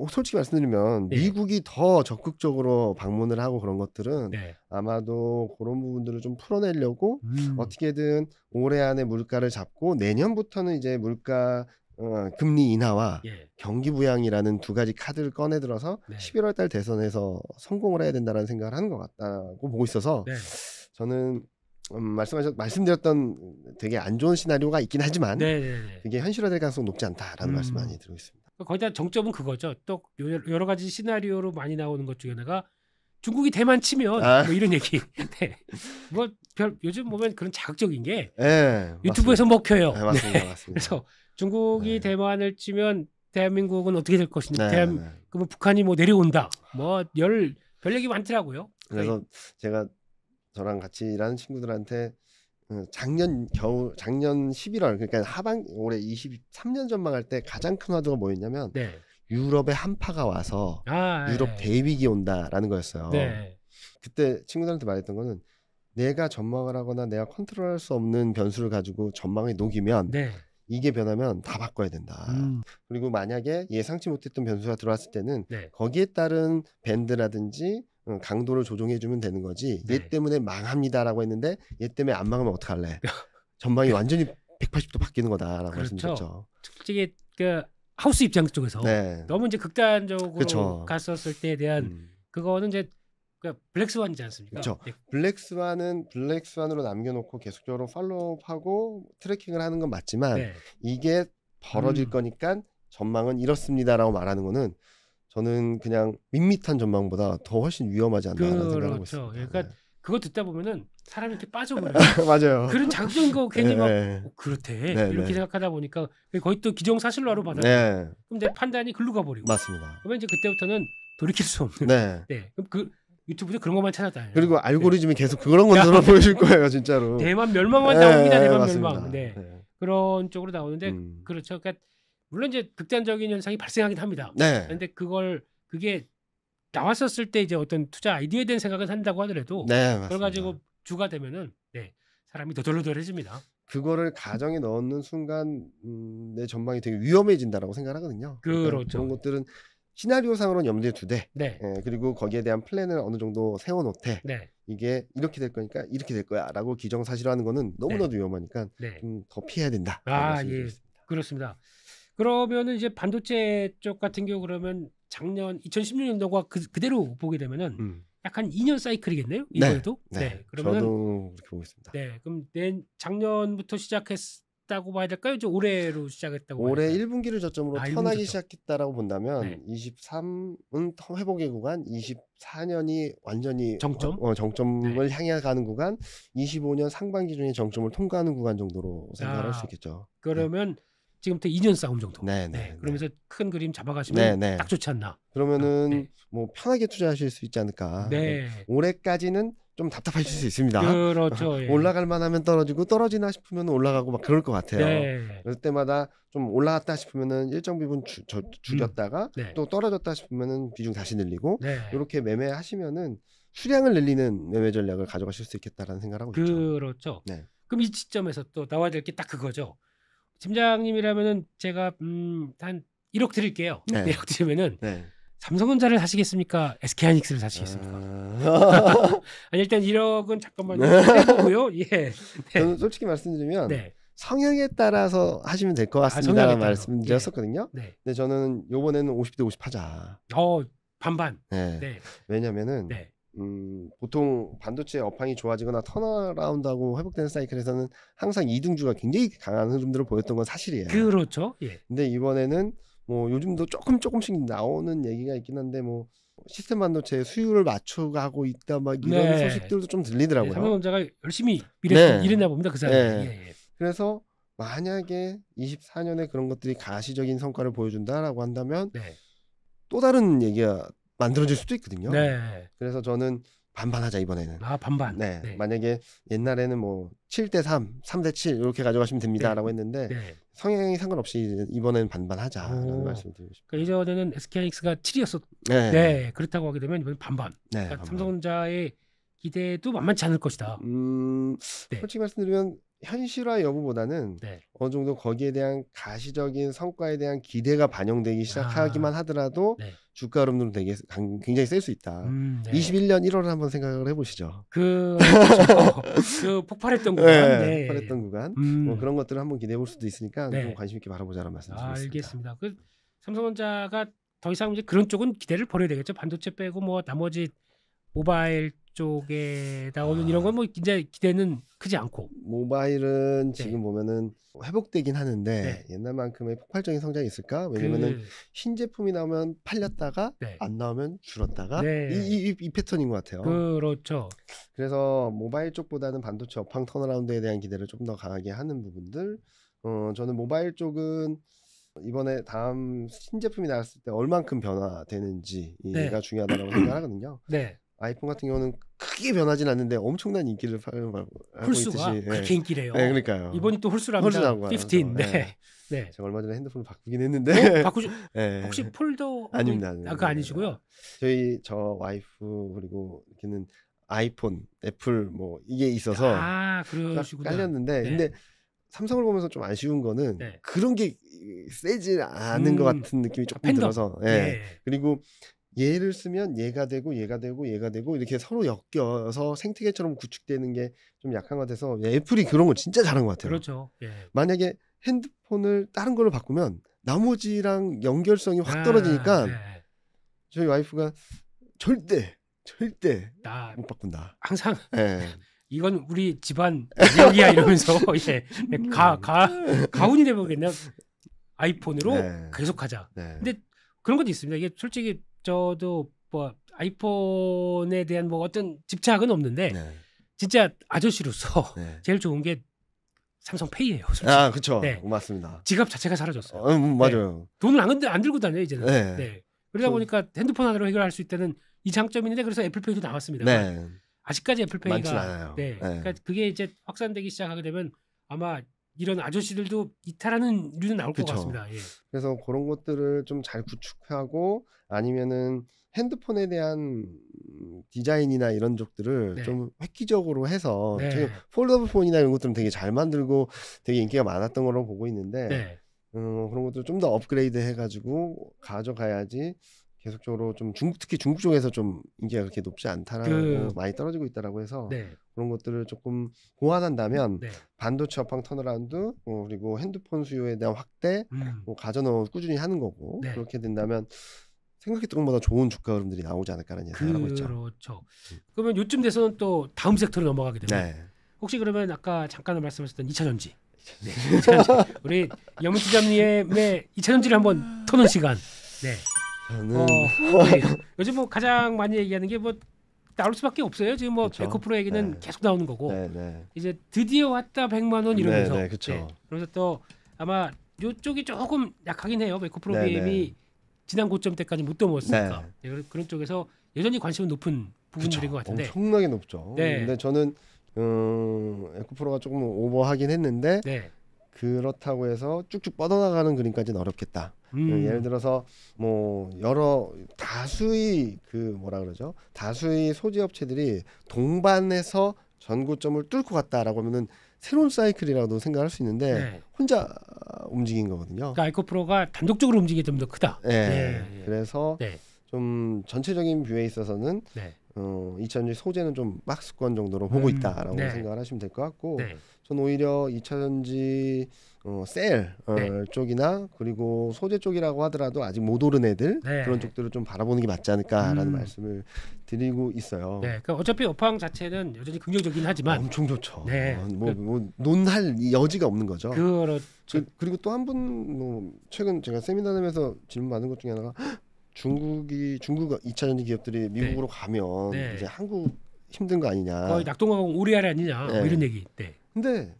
[SPEAKER 3] 솔직히 말씀드리면
[SPEAKER 2] 네.
[SPEAKER 3] 미국이 더 적극적으로 방문을 하고 그런 것들은
[SPEAKER 2] 네.
[SPEAKER 3] 아마도 그런 부분들을 좀 풀어내려고
[SPEAKER 2] 음.
[SPEAKER 3] 어떻게든 올해 안에 물가를 잡고 내년부터는 이제 물가 금리 인하와
[SPEAKER 2] 예.
[SPEAKER 3] 경기 부양이라는 두 가지 카드를 꺼내 들어서
[SPEAKER 2] 네.
[SPEAKER 3] 11월 달 대선에서 성공을 해야 된다는 생각을 하는 것 같다고 보고 있어서
[SPEAKER 2] 네.
[SPEAKER 3] 저는 말씀드렸던 되게 안 좋은 시나리오가 있긴 하지만
[SPEAKER 2] 네.
[SPEAKER 3] 그게 현실화될 가능성이 높지 않다라는 말씀 많이 드리고 있습니다.
[SPEAKER 2] 거기다 정점은 그거죠. 또 여러 가지 시나리오로 많이 나오는 것 중에 하나가 중국이 대만 치면 뭐 이런 얘기. 네. 뭐 요즘 보면 그런 자극적인 게
[SPEAKER 3] 네,
[SPEAKER 2] 유튜브에서 먹혀요.
[SPEAKER 3] 네, 맞습니다.
[SPEAKER 2] 네.
[SPEAKER 3] 맞습니다.
[SPEAKER 2] 그래서 중국이
[SPEAKER 3] 네.
[SPEAKER 2] 대만을 치면 대한민국은 어떻게 될 것인가?
[SPEAKER 3] 네,
[SPEAKER 2] 그러면 북한이 뭐 내려온다. 뭐 별 얘기 많더라고요.
[SPEAKER 3] 그래서 제가 저랑 같이 일하는 친구들한테 작년 11월 그러니까 올해 23년 전망할 때 가장 큰 화두가 뭐였냐면
[SPEAKER 2] 네.
[SPEAKER 3] 유럽의 한파가 와서 유럽 대위기 온다라는 거였어요.
[SPEAKER 2] 네.
[SPEAKER 3] 그때 친구들한테 말했던 거는 내가 전망을 하거나 내가 컨트롤할 수 없는 변수를 가지고 전망에 녹이면
[SPEAKER 2] 네.
[SPEAKER 3] 이게 변하면 다 바꿔야 된다. 그리고 만약에 예상치 못했던 변수가 들어왔을 때는
[SPEAKER 2] 네.
[SPEAKER 3] 거기에 따른 밴드라든지 강도를 조정해주면 되는 거지.
[SPEAKER 2] 네.
[SPEAKER 3] 얘 때문에 망합니다라고 했는데 얘 때문에 안 망하면 어떡할래? 전망이 완전히 180도 바뀌는 거다라고
[SPEAKER 2] 그렇죠.
[SPEAKER 3] 말씀드렸죠.
[SPEAKER 2] 솔직히 그 하우스 입장 쪽에서
[SPEAKER 3] 네.
[SPEAKER 2] 너무 이제 극단적으로
[SPEAKER 3] 그쵸.
[SPEAKER 2] 갔었을 때에 대한 그거는 이제 그 블랙스완이지 않습니까?
[SPEAKER 3] 그렇죠.
[SPEAKER 2] 네.
[SPEAKER 3] 블랙스완으로 남겨놓고 계속적으로 팔로우하고 트래킹을 하는 건 맞지만
[SPEAKER 2] 네.
[SPEAKER 3] 이게 벌어질 거니까 전망은 이렇습니다라고 말하는 거는 저는 그냥 밋밋한 전망보다 더 훨씬 위험하지 않나라는 생각을 하고 있습니다.
[SPEAKER 2] 그러니까 그거 듣다 보면은 사람이 이렇게 빠져버려요.
[SPEAKER 3] 맞아요.
[SPEAKER 2] 그런 자극적인 거 괜히 막 그렇대
[SPEAKER 3] 네,
[SPEAKER 2] 이렇게
[SPEAKER 3] 네.
[SPEAKER 2] 생각하다 보니까 거의 또 기정사실로하러 받아.
[SPEAKER 3] 네,
[SPEAKER 2] 그럼 내 판단이 글로 가버리고.
[SPEAKER 3] 맞습니다.
[SPEAKER 2] 그러면 이제 그때부터는 돌이킬 수 없는.
[SPEAKER 3] 네.
[SPEAKER 2] 네. 그럼 그 유튜브에 그런 것만 찾아다녀요.
[SPEAKER 3] 그리고 알고리즘이 계속 그런 것들만 보여줄 거예요, 진짜로.
[SPEAKER 2] 대만 멸망만 나옵니다. 대만
[SPEAKER 3] 맞습니다.
[SPEAKER 2] 멸망. 네. 그런 쪽으로 나오는데 그렇죠. 그러니까 물론 이제 극단적인 현상이 발생하긴 합니다.
[SPEAKER 3] 네.
[SPEAKER 2] 근데 그게 나왔었을 때 이제 어떤 투자 아이디어에 대한 생각을 한다고 하더라도
[SPEAKER 3] 네, 맞습니다.
[SPEAKER 2] 그걸 가지고 주가 되면은 사람이 더덜더덜해집니다.
[SPEAKER 3] 그거를 가정에 넣는 순간 내 전망이 되게 위험해진다라고 생각하거든요.
[SPEAKER 2] 그렇죠.
[SPEAKER 3] 그런 것들은 시나리오상으로는 염두에 두되
[SPEAKER 2] 네.
[SPEAKER 3] 그리고 거기에 대한 플랜을 어느 정도 세워놓되
[SPEAKER 2] 네.
[SPEAKER 3] 이게 이렇게 될 거니까 이렇게 될 거야라고 기정사실화하는 거는 너무나도 위험하니까 좀 더 피해야 된다.
[SPEAKER 2] 예, 그렇습니다. 그러면은 이제 반도체 쪽 같은 경우 그러면 작년 2016년도가 그대로 보게 되면은 약간 2년 사이클이겠네요. 이번에도.
[SPEAKER 3] 네.
[SPEAKER 2] 그러면은
[SPEAKER 3] 저도 그렇게 보고 있습니다.
[SPEAKER 2] 네. 그럼 작년부터 시작했다고 봐야 될까요? 이제 올해로 시작했다고.
[SPEAKER 3] 올해 1분기를 저점으로 턴하기
[SPEAKER 2] 1분기
[SPEAKER 3] 시작했다라고 본다면 23은 회복의 구간, 24년이 완전히 정점을 향해 가는 구간, 25년 상반기 중에 정점을 통과하는 구간 정도로 생각할 수 있겠죠.
[SPEAKER 2] 그러면 지금부터 2년 싸움 정도.
[SPEAKER 3] 네.
[SPEAKER 2] 그러면서 큰 그림 잡아가시면 딱 좋지 않나.
[SPEAKER 3] 그러면은 뭐 편하게 투자하실 수 있지 않을까. 올해까지는 좀 답답하실 수 있습니다.
[SPEAKER 2] 그렇죠.
[SPEAKER 3] 올라갈 만하면 떨어지고 떨어지나 싶으면 올라가고 막 그럴 것 같아요. 그럴 때마다 좀 올라갔다 싶으면은 일정 부분 줄였다가 또 떨어졌다 싶으면은 비중 다시 늘리고 이렇게 매매하시면은 수량을 늘리는 매매 전략을 가져가실 수 있겠다라는 생각을 하고 있죠.
[SPEAKER 2] 그렇죠. 그럼 이 시점에서 또 나와야 될 게 딱 그거죠. 팀장님이라면은 제가 한 1억 드릴게요. 1억 드리면은 삼성전자를 사시겠습니까? SK하이닉스를 사시겠습니까? 아니, 일단 1억은 잠깐만요. 해보고요.
[SPEAKER 3] 저는 솔직히 말씀드리면 성향에 따라서 하시면 될 것 같습니다라는 말씀드렸었거든요. 근데 저는 요번에는 50대 50 하자.
[SPEAKER 2] 반반.
[SPEAKER 3] 왜냐면은 보통 반도체 업황이 좋아지거나 턴어라운드하고 회복되는 사이클에서는 항상 2등주가 굉장히 강한 흐름들을 보였던 건 사실이에요.
[SPEAKER 2] 그렇죠.
[SPEAKER 3] 근데 이번에는 뭐 요즘도 조금씩 나오는 얘기가 있긴 한데 뭐 시스템 반도체 수율을 맞춰가고 있다 막 이런 소식들도 좀 들리더라고요.
[SPEAKER 2] 삼성전자가 열심히 일했나 봅니다. 그 사이에.
[SPEAKER 3] 그래서 만약에 24년에 그런 것들이 가시적인 성과를 보여준다라고 한다면 또 다른 얘기가 만들어질 수도 있거든요. 그래서 저는 반반하자 이번에는.
[SPEAKER 2] 반반.
[SPEAKER 3] 만약에 옛날에는 뭐 7대3, 3대7 이렇게 가져가시면 됩니다라고 했는데 성향이 상관없이 이번에는 반반하자라는 말씀을 드리고 싶습니다.
[SPEAKER 2] 그러니까 예전에는 SK하이닉스가 7이었었. 그렇다고 하게 되면 이번 반반. 그러니까 삼성전자의 기대도 만만치 않을 것이다.
[SPEAKER 3] 솔직히 말씀드리면 현실화 여부보다는
[SPEAKER 2] 네.
[SPEAKER 3] 어느 정도 거기에 대한 가시적인 성과에 대한 기대가 반영되기 시작하기만 하더라도
[SPEAKER 2] 네.
[SPEAKER 3] 주가 흐름은 되게 굉장히 셀 수 있다.
[SPEAKER 2] 네.
[SPEAKER 3] 21년 1월을 한번 생각을 해보시죠.
[SPEAKER 2] 그 폭발했던 구간.
[SPEAKER 3] 네,
[SPEAKER 2] 네.
[SPEAKER 3] 폭발했던 구간. 뭐 그런 것들을 한번 기대해 볼 수도 있으니까
[SPEAKER 2] 네.
[SPEAKER 3] 좀 관심 있게 바라보자는 말씀드리겠습니다.
[SPEAKER 2] 알겠습니다. 그 삼성전자가 더 이상 이제 그런 쪽은 기대를 버려야 되겠죠. 반도체 빼고 뭐 나머지 모바일 쪽에 나오는 이런 건 뭐 이제 기대는 크지 않고.
[SPEAKER 3] 모바일은
[SPEAKER 2] 네.
[SPEAKER 3] 지금 보면은 회복되긴 하는데
[SPEAKER 2] 네.
[SPEAKER 3] 옛날만큼의 폭발적인 성장이 있을까? 왜냐면은 신제품이 나오면 팔렸다가
[SPEAKER 2] 네.
[SPEAKER 3] 안 나오면 줄었다가
[SPEAKER 2] 네.
[SPEAKER 3] 이 패턴인 것 같아요.
[SPEAKER 2] 그렇죠.
[SPEAKER 3] 그래서 모바일 쪽보다는 반도체 업황 턴어라운드에 대한 기대를 좀 더 강하게 하는 부분들. 저는 모바일 쪽은 이번에 다음 신제품이 나왔을 때 얼만큼 변화되는지가
[SPEAKER 2] 네.
[SPEAKER 3] 중요하다고 생각하거든요.
[SPEAKER 2] 네.
[SPEAKER 3] 아이폰 같은 경우는 크게 변하진 않는데 엄청난 인기를 하고
[SPEAKER 2] 홀수가
[SPEAKER 3] 있듯이.
[SPEAKER 2] 그렇게 인기래요.
[SPEAKER 3] 네, 그러니까요.
[SPEAKER 2] 이번이 또 홀수랍니다.
[SPEAKER 3] 홀수 나온 거야.
[SPEAKER 2] 15. 네.
[SPEAKER 3] 네.
[SPEAKER 2] 네.
[SPEAKER 3] 제가 얼마 전에 핸드폰을 바꾸긴 했는데.
[SPEAKER 2] 바꾸시
[SPEAKER 3] 네.
[SPEAKER 2] 혹시 폴더
[SPEAKER 3] 아닙니다.
[SPEAKER 2] 그거 아니시고요.
[SPEAKER 3] 저 와이프 그리고 이렇게는 아이폰, 애플 뭐 이게 있어서
[SPEAKER 2] 그러시구나.
[SPEAKER 3] 깔렸는데
[SPEAKER 2] 네.
[SPEAKER 3] 근데 삼성을 보면서 좀 아쉬운 거는
[SPEAKER 2] 네.
[SPEAKER 3] 그런 게 세지 않은 것 같은 느낌이 조금
[SPEAKER 2] 팬덤.
[SPEAKER 3] 들어서. 예.
[SPEAKER 2] 네.
[SPEAKER 3] 그리고 얘를 쓰면 얘가 되고 얘가 되고 얘가 되고 이렇게 서로 엮여서 생태계처럼 구축되는 게 좀 약한 것 같아서 애플이 그런 거 진짜 잘한 것 같아요.
[SPEAKER 2] 그렇죠. 예.
[SPEAKER 3] 만약에 핸드폰을 다른 걸로 바꾸면 나머지랑 연결성이 확 떨어지니까
[SPEAKER 2] 네.
[SPEAKER 3] 저희 와이프가 절대
[SPEAKER 2] 나
[SPEAKER 3] 못 바꾼다.
[SPEAKER 2] 항상
[SPEAKER 3] 예.
[SPEAKER 2] 이건 우리 집안 기억이야 이러면서 예. 가훈이 돼보겠네요. 아이폰으로
[SPEAKER 3] 네.
[SPEAKER 2] 계속하자.
[SPEAKER 3] 네.
[SPEAKER 2] 근데 그런 것도 있습니다. 이게 솔직히 저도 뭐 아이폰에 대한 뭐 어떤 집착은 없는데
[SPEAKER 3] 네.
[SPEAKER 2] 진짜 아저씨로서
[SPEAKER 3] 네.
[SPEAKER 2] 제일 좋은 게 삼성페이예요. 솔직히.
[SPEAKER 3] 그렇죠.
[SPEAKER 2] 네.
[SPEAKER 3] 맞습니다.
[SPEAKER 2] 지갑 자체가 사라졌어요.
[SPEAKER 3] 맞아요.
[SPEAKER 2] 돈을 안 들고 다녀요 이제는.
[SPEAKER 3] 네.
[SPEAKER 2] 네. 그러다 보니까 핸드폰 하나로 해결할 수 있다는 이 장점이 있는데 그래서 애플페이도 나왔습니다.
[SPEAKER 3] 네.
[SPEAKER 2] 아직까지
[SPEAKER 3] 많진
[SPEAKER 2] 애플페이가
[SPEAKER 3] 않아요.
[SPEAKER 2] 네.
[SPEAKER 3] 네.
[SPEAKER 2] 그러니까 그게 이제 확산되기 시작하게 되면 아마 이런 아저씨들도 이탈하는 일은 나올 것
[SPEAKER 3] 그쵸.
[SPEAKER 2] 같습니다. 예.
[SPEAKER 3] 그래서 그런 것들을 좀 잘 구축하고 아니면은 핸드폰에 대한 디자인이나 이런 쪽들을
[SPEAKER 2] 네.
[SPEAKER 3] 좀 획기적으로 해서
[SPEAKER 2] 네.
[SPEAKER 3] 지금 폴더블 폰이나 이런 것들은 되게 잘 만들고 되게 인기가 많았던 걸로 보고 있는데
[SPEAKER 2] 네.
[SPEAKER 3] 그런 것들 좀 더 업그레이드 해가지고 가져가야지 계속적으로 좀 특히 중국 쪽에서 좀 인기가 그렇게 높지 않다라고 많이 떨어지고 있다라고 해서
[SPEAKER 2] 네.
[SPEAKER 3] 그런 것들을 조금 보완한다면
[SPEAKER 2] 네.
[SPEAKER 3] 반도체 업황 턴어라운드 그리고 핸드폰 수요에 대한 확대 가전을 꾸준히 하는 거고
[SPEAKER 2] 네.
[SPEAKER 3] 그렇게 된다면 생각했던 것보다 좋은 주가 흐름들이 나오지 않을까라는 예상을 하고 있죠.
[SPEAKER 2] 그렇죠. 그러면 요쯤 돼서는 또 다음 섹터로 넘어가게 되면
[SPEAKER 3] 네.
[SPEAKER 2] 혹시 그러면 아까 잠깐 말씀하셨던 2차전지. 네. 2차전지. 우리 염은투자님의 2차전지를 한번 터는 시간. 네.
[SPEAKER 3] 저는
[SPEAKER 2] 네. 요즘 뭐 가장 많이 얘기하는 게 뭐 나올 수밖에 없어요. 지금 뭐
[SPEAKER 3] 그쵸.
[SPEAKER 2] 에코프로 얘기는
[SPEAKER 3] 네.
[SPEAKER 2] 계속 나오는 거고
[SPEAKER 3] 네.
[SPEAKER 2] 이제 드디어 왔다 100만 원 이러면서
[SPEAKER 3] 네, 그쵸.
[SPEAKER 2] 그래서 또 아마 이쪽이 조금 약하긴 해요. 에코프로
[SPEAKER 3] 네,
[SPEAKER 2] BM이 지난 고점 때까지 못 넘었으니까
[SPEAKER 3] 네.
[SPEAKER 2] 그런 쪽에서 여전히 관심은 높은 부분들인 것 같은데
[SPEAKER 3] 엄청나게 높죠.
[SPEAKER 2] 네.
[SPEAKER 3] 근데 저는 에코프로가 조금 오버하긴 했는데
[SPEAKER 2] 네.
[SPEAKER 3] 그렇다고 해서 쭉쭉 뻗어나가는 그림까지는 어렵겠다. 예를 들어서 뭐 다수의 다수의 소재 업체들이 동반해서 전고점을 뚫고 갔다라고 하면은 새로운 사이클이라고 생각할 수 있는데
[SPEAKER 2] 네.
[SPEAKER 3] 혼자 움직인 거거든요.
[SPEAKER 2] 그러니까 에코프로가 단독적으로 움직이기 좀 더 크다.
[SPEAKER 3] 네.
[SPEAKER 2] 예.
[SPEAKER 3] 그래서
[SPEAKER 2] 네.
[SPEAKER 3] 좀 전체적인 뷰에 있어서는
[SPEAKER 2] 네.
[SPEAKER 3] 2차전지 소재는 좀 박스권 정도로 보고 있다라고
[SPEAKER 2] 네.
[SPEAKER 3] 생각을 하시면 될 것 같고
[SPEAKER 2] 네.
[SPEAKER 3] 전 오히려 2차전지 셀
[SPEAKER 2] 네.
[SPEAKER 3] 쪽이나 그리고 소재 쪽이라고 하더라도 아직 못 오른 애들
[SPEAKER 2] 네.
[SPEAKER 3] 그런 쪽들을 좀 바라보는 게 맞지 않을까라는
[SPEAKER 2] 음.
[SPEAKER 3] 말씀을 드리고 있어요.
[SPEAKER 2] 네. 그러니까 어차피 업황 자체는 여전히 긍정적이긴 하지만
[SPEAKER 3] 엄청 좋죠.
[SPEAKER 2] 네.
[SPEAKER 3] 뭐 논할 여지가 없는 거죠.
[SPEAKER 2] 그렇죠.
[SPEAKER 3] 그리고 또 한 분 뭐 최근 제가 세미나하면서 질문 받은 것 중에 하나가 중국 2차전지 기업들이 미국으로 가면
[SPEAKER 2] 네.
[SPEAKER 3] 이제 한국 힘든 거 아니냐.
[SPEAKER 2] 거의 낙동강 오리알이 아니냐 뭐
[SPEAKER 3] 네.
[SPEAKER 2] 이런 얘기. 네.
[SPEAKER 3] 근데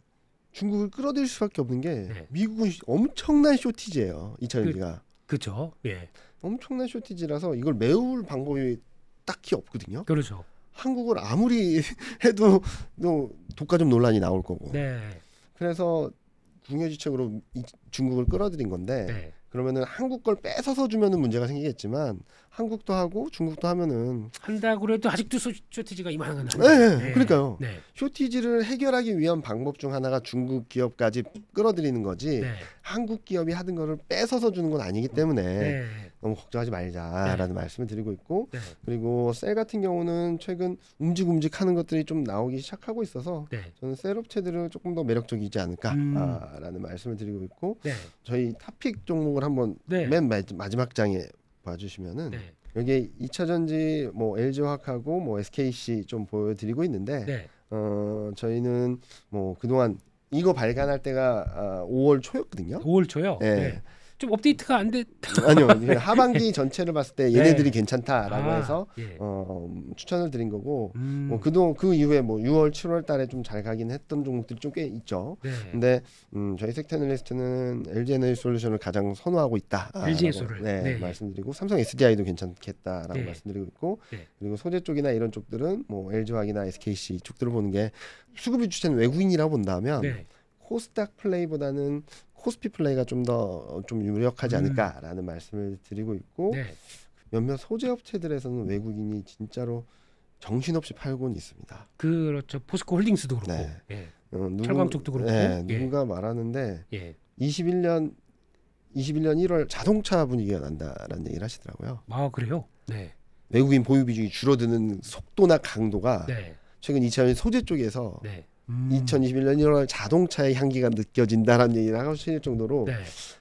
[SPEAKER 3] 중국을 끌어들일 수밖에 없는 게
[SPEAKER 2] 네.
[SPEAKER 3] 미국은 엄청난 쇼티지예요. 2차전지가.
[SPEAKER 2] 그렇죠. 예.
[SPEAKER 3] 엄청난 쇼티지라서 이걸 메울 방법이 딱히 없거든요.
[SPEAKER 2] 그렇죠.
[SPEAKER 3] 한국을 아무리 해도 또 독과점 논란이 나올 거고.
[SPEAKER 2] 네.
[SPEAKER 3] 그래서 궁여지책으로 중국을 끌어들인 건데
[SPEAKER 2] 네.
[SPEAKER 3] 그러면은 한국 걸 뺏어서 주면은 문제가 생기겠지만 한국도 하고 중국도 하면은
[SPEAKER 2] 한다고 해도 아직도 쇼티지가 이만한 건
[SPEAKER 3] 네,
[SPEAKER 2] 아니에요.
[SPEAKER 3] 그러니까요.
[SPEAKER 2] 네.
[SPEAKER 3] 쇼티지를 해결하기 위한 방법 중 하나가 중국 기업까지 끌어들이는 거지
[SPEAKER 2] 네.
[SPEAKER 3] 한국 기업이 하던 거를 뺏어서 주는 건 아니기 때문에
[SPEAKER 2] 네.
[SPEAKER 3] 너무 걱정하지 말자라는 말씀을 드리고 있고
[SPEAKER 2] 네.
[SPEAKER 3] 그리고 셀 같은 경우는 최근 움직하는 것들이 좀 나오기 시작하고 있어서
[SPEAKER 2] 네.
[SPEAKER 3] 저는 셀 업체들은 조금 더 매력적이지 않을까라는 말씀을 드리고 있고
[SPEAKER 2] 네.
[SPEAKER 3] 저희 탑픽 종목을 한번
[SPEAKER 2] 네.
[SPEAKER 3] 맨 마지막 장에 봐주시면은
[SPEAKER 2] 네.
[SPEAKER 3] 여기 2차전지 뭐 LG화학하고 뭐 SKC 좀 보여드리고 있는데
[SPEAKER 2] 네.
[SPEAKER 3] 저희는 뭐 그동안 이거 발간할 때가 5월 초였거든요.
[SPEAKER 2] 5월 초요.
[SPEAKER 3] 네.
[SPEAKER 2] 네. 좀 업데이트가 안 됐.
[SPEAKER 3] 아니요. 하반기 전체를 봤을 때 얘네들이
[SPEAKER 2] 네.
[SPEAKER 3] 괜찮다라고 해서
[SPEAKER 2] 예.
[SPEAKER 3] 추천을 드린 거고 뭐
[SPEAKER 2] 음.
[SPEAKER 3] 그 이후에 뭐 6월, 7월 달에 좀 잘 가긴 했던 종목들이 좀 꽤 있죠.
[SPEAKER 2] 네.
[SPEAKER 3] 근데 저희 섹터 애널리스트는 LG 에너지 솔루션을 가장 선호하고 있다.
[SPEAKER 2] LG에서를.
[SPEAKER 3] 네,
[SPEAKER 2] 네.
[SPEAKER 3] 말씀드리고 삼성 SDI도 괜찮겠다라고
[SPEAKER 2] 네.
[SPEAKER 3] 말씀드리고 있고
[SPEAKER 2] 네.
[SPEAKER 3] 그리고 소재 쪽이나 이런 쪽들은 뭐 LG화학이나 SKC 쪽들을 보는 게 수급이 주체는 외국인이라고 본다면
[SPEAKER 2] 네.
[SPEAKER 3] 코스닥 플레이보다는 코스피 플레이가 좀 더 좀 유력하지 않을까라는 말씀을 드리고 있고
[SPEAKER 2] 네.
[SPEAKER 3] 몇몇 소재 업체들에서는 외국인이 진짜로 정신없이 팔고는 있습니다.
[SPEAKER 2] 그렇죠. 포스코 홀딩스도 그렇고.
[SPEAKER 3] 네.
[SPEAKER 2] 예.
[SPEAKER 3] 철강
[SPEAKER 2] 쪽도 그렇고.
[SPEAKER 3] 네,
[SPEAKER 2] 예.
[SPEAKER 3] 누군가 말하는데
[SPEAKER 2] 예.
[SPEAKER 3] 21년 1월 자동차 분위기가 난다라는 얘기를 하시더라고요.
[SPEAKER 2] 아, 그래요? 네.
[SPEAKER 3] 외국인 보유 비중이 줄어드는 속도나 강도가
[SPEAKER 2] 네.
[SPEAKER 3] 최근 2000년 소재 쪽에서
[SPEAKER 2] 네.
[SPEAKER 3] 2021년 1월 자동차의 향기가 느껴진다라는 얘기를 하실 정도로
[SPEAKER 2] 네.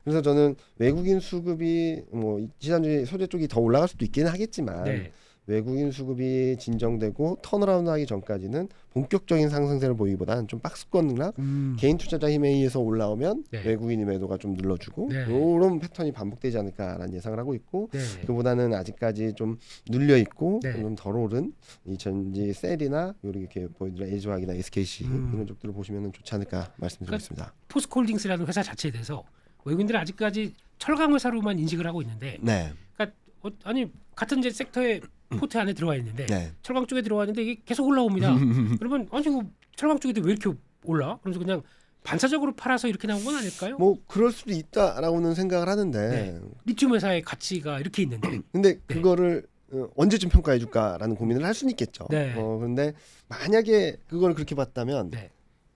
[SPEAKER 3] 그래서 저는 외국인 수급이 뭐 지난주에 소재 쪽이 더 올라갈 수도 있기는 하겠지만
[SPEAKER 2] 네.
[SPEAKER 3] 외국인 수급이 진정되고 턴어라운드 하기 전까지는 본격적인 상승세를 보이기보다는 좀 박스권이나 개인 투자자 힘에 의해서 올라오면
[SPEAKER 2] 네.
[SPEAKER 3] 외국인의 매도가 좀 눌러주고
[SPEAKER 2] 네.
[SPEAKER 3] 이런 패턴이 반복되지 않을까라는 예상을 하고 있고
[SPEAKER 2] 네.
[SPEAKER 3] 그보다는 아직까지 좀 눌려 있고
[SPEAKER 2] 네.
[SPEAKER 3] 좀 덜 오른 이 전지 셀이나 이렇게 보여드린 LG화학이나 SKC 이런 쪽들을 보시면 좋지 않을까 말씀드리겠습니다.
[SPEAKER 2] 포스코 홀딩스라는 회사 자체에 대해서 외국인들은 아직까지 철강 회사로만 인식을 하고 있는데
[SPEAKER 3] 네,
[SPEAKER 2] 그러니까 아니 같은 이제 섹터의 포트 안에 들어와 있는데
[SPEAKER 3] 네.
[SPEAKER 2] 철강 쪽에 들어와 있는데 이게 계속 올라옵니다. 그러면 아니 이거 철강 쪽에도 왜 이렇게 올라? 그래서 그냥 반사적으로 팔아서 이렇게 나온 건 아닐까요?
[SPEAKER 3] 뭐 그럴 수도 있다라고는 생각을 하는데
[SPEAKER 2] 네. 리튬 회사의 가치가 이렇게 있는데
[SPEAKER 3] 근데 그거를 언제쯤 평가해 줄까라는 고민을 할 수는 있겠죠.
[SPEAKER 2] 네.
[SPEAKER 3] 그런데 만약에 그걸 그렇게 봤다면
[SPEAKER 2] 네.